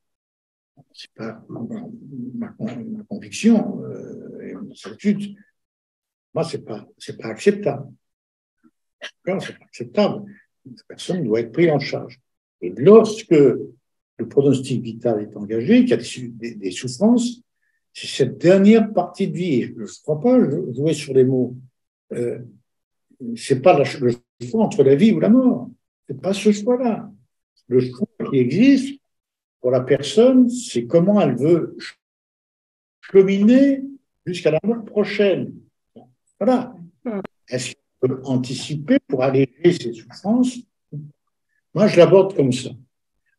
C'est pas ma conviction et mon certitude. Moi, c'est pas acceptable. C'est pas acceptable. La personne doit être prise en charge. Et lorsque le pronostic vital est engagé, qu'il y a des souffrances, c'est cette dernière partie de vie. Je ne crois pas jouer sur les mots. C'est pas le choix entre la vie ou la mort. C'est pas ce choix-là. Le choix qui existe pour la personne, c'est comment elle veut cheminer jusqu'à la mort prochaine. Voilà. Est-ce qu'on peut anticiper pour alléger ses souffrances? Moi, je l'aborde comme ça.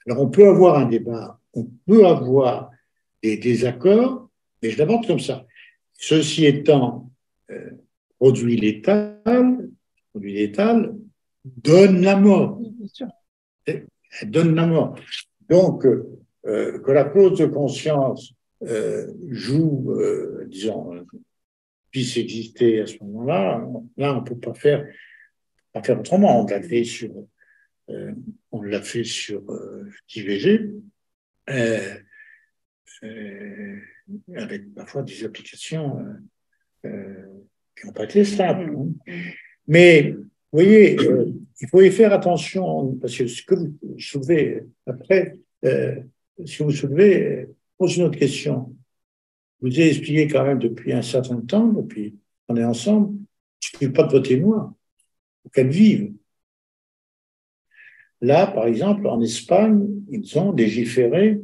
Alors, on peut avoir un débat, on peut avoir des désaccords, mais je l'aborde comme ça. Ceci étant, produit létal donne la mort. Elle donne la mort. Donc, que la clause de conscience joue, disons, puisse exister à ce moment-là, là, on ne peut pas faire autrement. On l'a fait sur IVG, avec parfois des applications qui n'ont pas été simples. Mais, vous voyez, il faut y faire attention, parce que ce que vous soulevez après, si vous soulevez, pose une autre question. Je vous ai expliqué quand même depuis un certain temps, depuis qu'on est ensemble, il ne suffit pas de voter moi, pour qu'elle vive. Là, par exemple, en Espagne, ils ont légiféré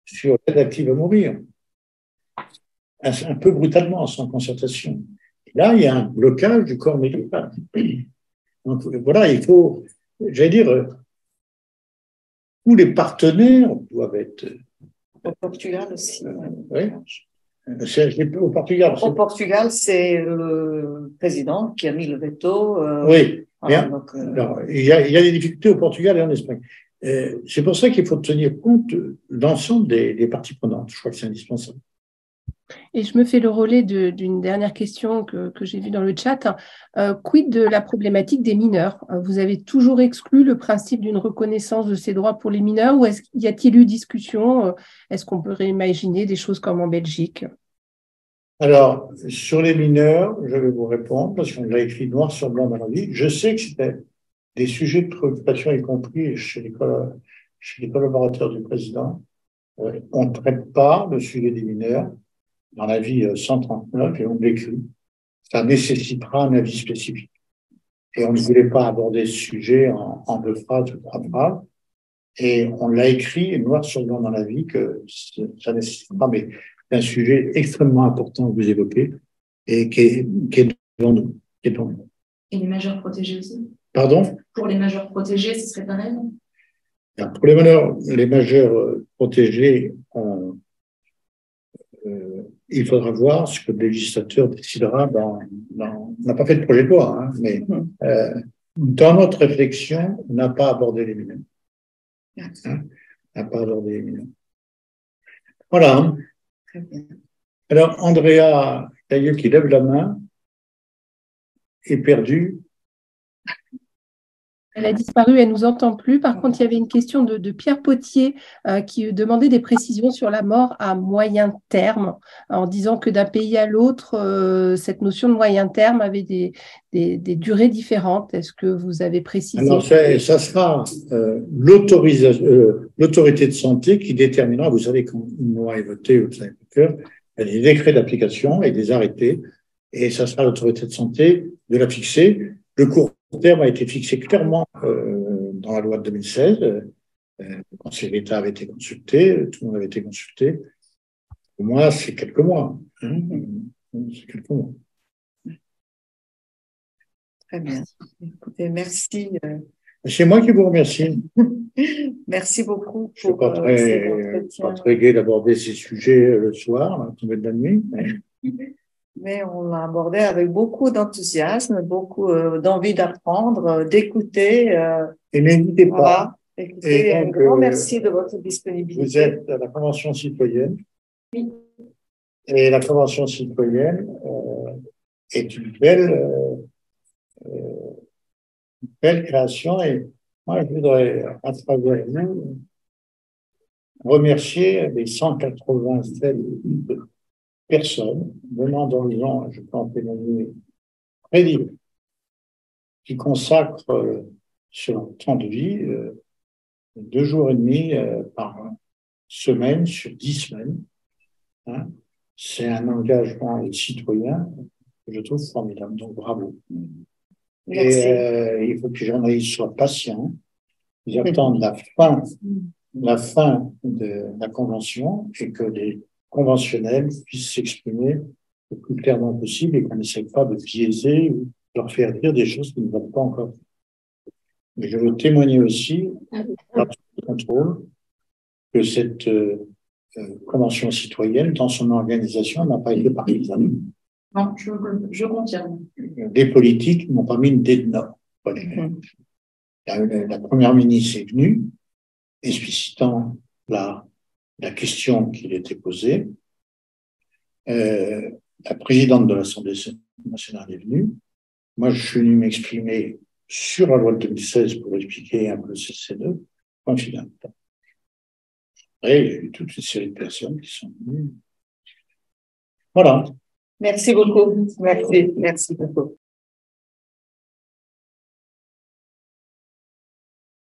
sur l'aide active à mourir, un peu brutalement, sans concertation. Et là, il y a un blocage du corps médical. Donc, voilà, il faut, j'allais dire, tous les partenaires doivent être. Au Portugal aussi. Oui. Au Portugal. Au Portugal, c'est le président qui a mis le veto. Oui. Voilà, donc, alors, il y a des difficultés au Portugal et en Espagne. C'est pour ça qu'il faut tenir compte de l'ensemble des parties prenantes. Je crois que c'est indispensable. Et je me fais le relais d'une dernière question que j'ai vue dans le chat. Quid de la problématique des mineurs? Vous avez toujours exclu le principe d'une reconnaissance de ces droits pour les mineurs, ou y a-t-il eu discussion? Est-ce qu'on pourrait imaginer des choses comme en Belgique? Alors, sur les mineurs, je vais vous répondre, parce qu'on l'a écrit noir sur blanc dans la vie. Je sais que c'était des sujets de préoccupation, y compris chez les collaborateurs du président. On ne traite pas le sujet des mineurs dans l'avis 139, et on l'écrit. Ça nécessitera un avis spécifique. Et on ne voulait pas aborder ce sujet en 2 phrases ou 3 phrases. Et on l'a écrit noir sur blanc dans l'avis que ça nécessitera, mais c'est un sujet extrêmement important que vous évoquez et qui est devant nous. Et les majeurs protégés aussi? Pardon? Pour les majeurs protégés, ce serait pareil? Pour les majeurs protégés, il faudra voir ce que le législateur décidera on n'a pas fait de projet de loi, hein, mais dans notre réflexion, on n'a pas abordé les mineurs. Hein, on n'a pas abordé les mineurs. Voilà. très bien. Alors, Andrea Cailleux qui lève la main est perdue. Elle a disparu, elle ne nous entend plus. Par contre, il y avait une question de Pierre Potier qui demandait des précisions sur la mort à moyen terme, en disant que d'un pays à l'autre, cette notion de moyen terme avait des durées différentes. Est-ce que vous avez précisé? Alors, ça sera l'autorité de santé qui déterminera. Vous savez, quand une loi est votée, vous savez, il y a des décrets d'application et des arrêtés, et ça sera l'autorité de santé de la fixer. Le court terme a été fixé clairement dans la loi de 2016. Le Conseil d'État avait été consulté, tout le monde avait été consulté. Pour moi, c'est quelques mois. C'est quelques mois. Très bien. Écoutez, merci. C'est moi qui vous remercie. Merci beaucoup. Je ne suis pas très gai d'aborder ces sujets le soir, à la tombée de la nuit. Mais on l'a abordé avec beaucoup d'enthousiasme, beaucoup d'envie d'apprendre, d'écouter. Et n'hésitez pas. Voilà. Écoutez, Et un donc, grand merci de votre disponibilité. Vous êtes à la Convention citoyenne. Oui. Et la Convention citoyenne est une belle création. Et moi, je voudrais, à travers vous, remercier les 187 personnes venant d'horizons, je peux en témoigner, très libres, qui consacrent sur leur temps de vie, 2 jours et demi par semaine sur 10 semaines. Hein. C'est un engagement citoyen que je trouve formidable. Donc, bravo. Merci. Et il faut que les journalistes soient patients. Ils attendent la fin de la convention et que les conventionnels puissent s'exprimer le plus clairement possible et qu'on n'essaie pas de biaiser ou de leur faire dire des choses qui ne veulent pas encore. Mais je veux témoigner aussi, par le contrôle, que cette convention citoyenne, dans son organisation, n'a pas été partisane. Non, je confirme. Les politiques n'ont pas mis une dé de nord. La première ministre est venue, explicitant la question qui lui était posée. La présidente de l'Assemblée nationale est venue. Moi, je suis venu m'exprimer sur la loi de 2016 pour expliquer un peu ce CC2. Point final. Après, il y a eu toute une série de personnes qui sont venues. Voilà. Merci beaucoup. Merci beaucoup.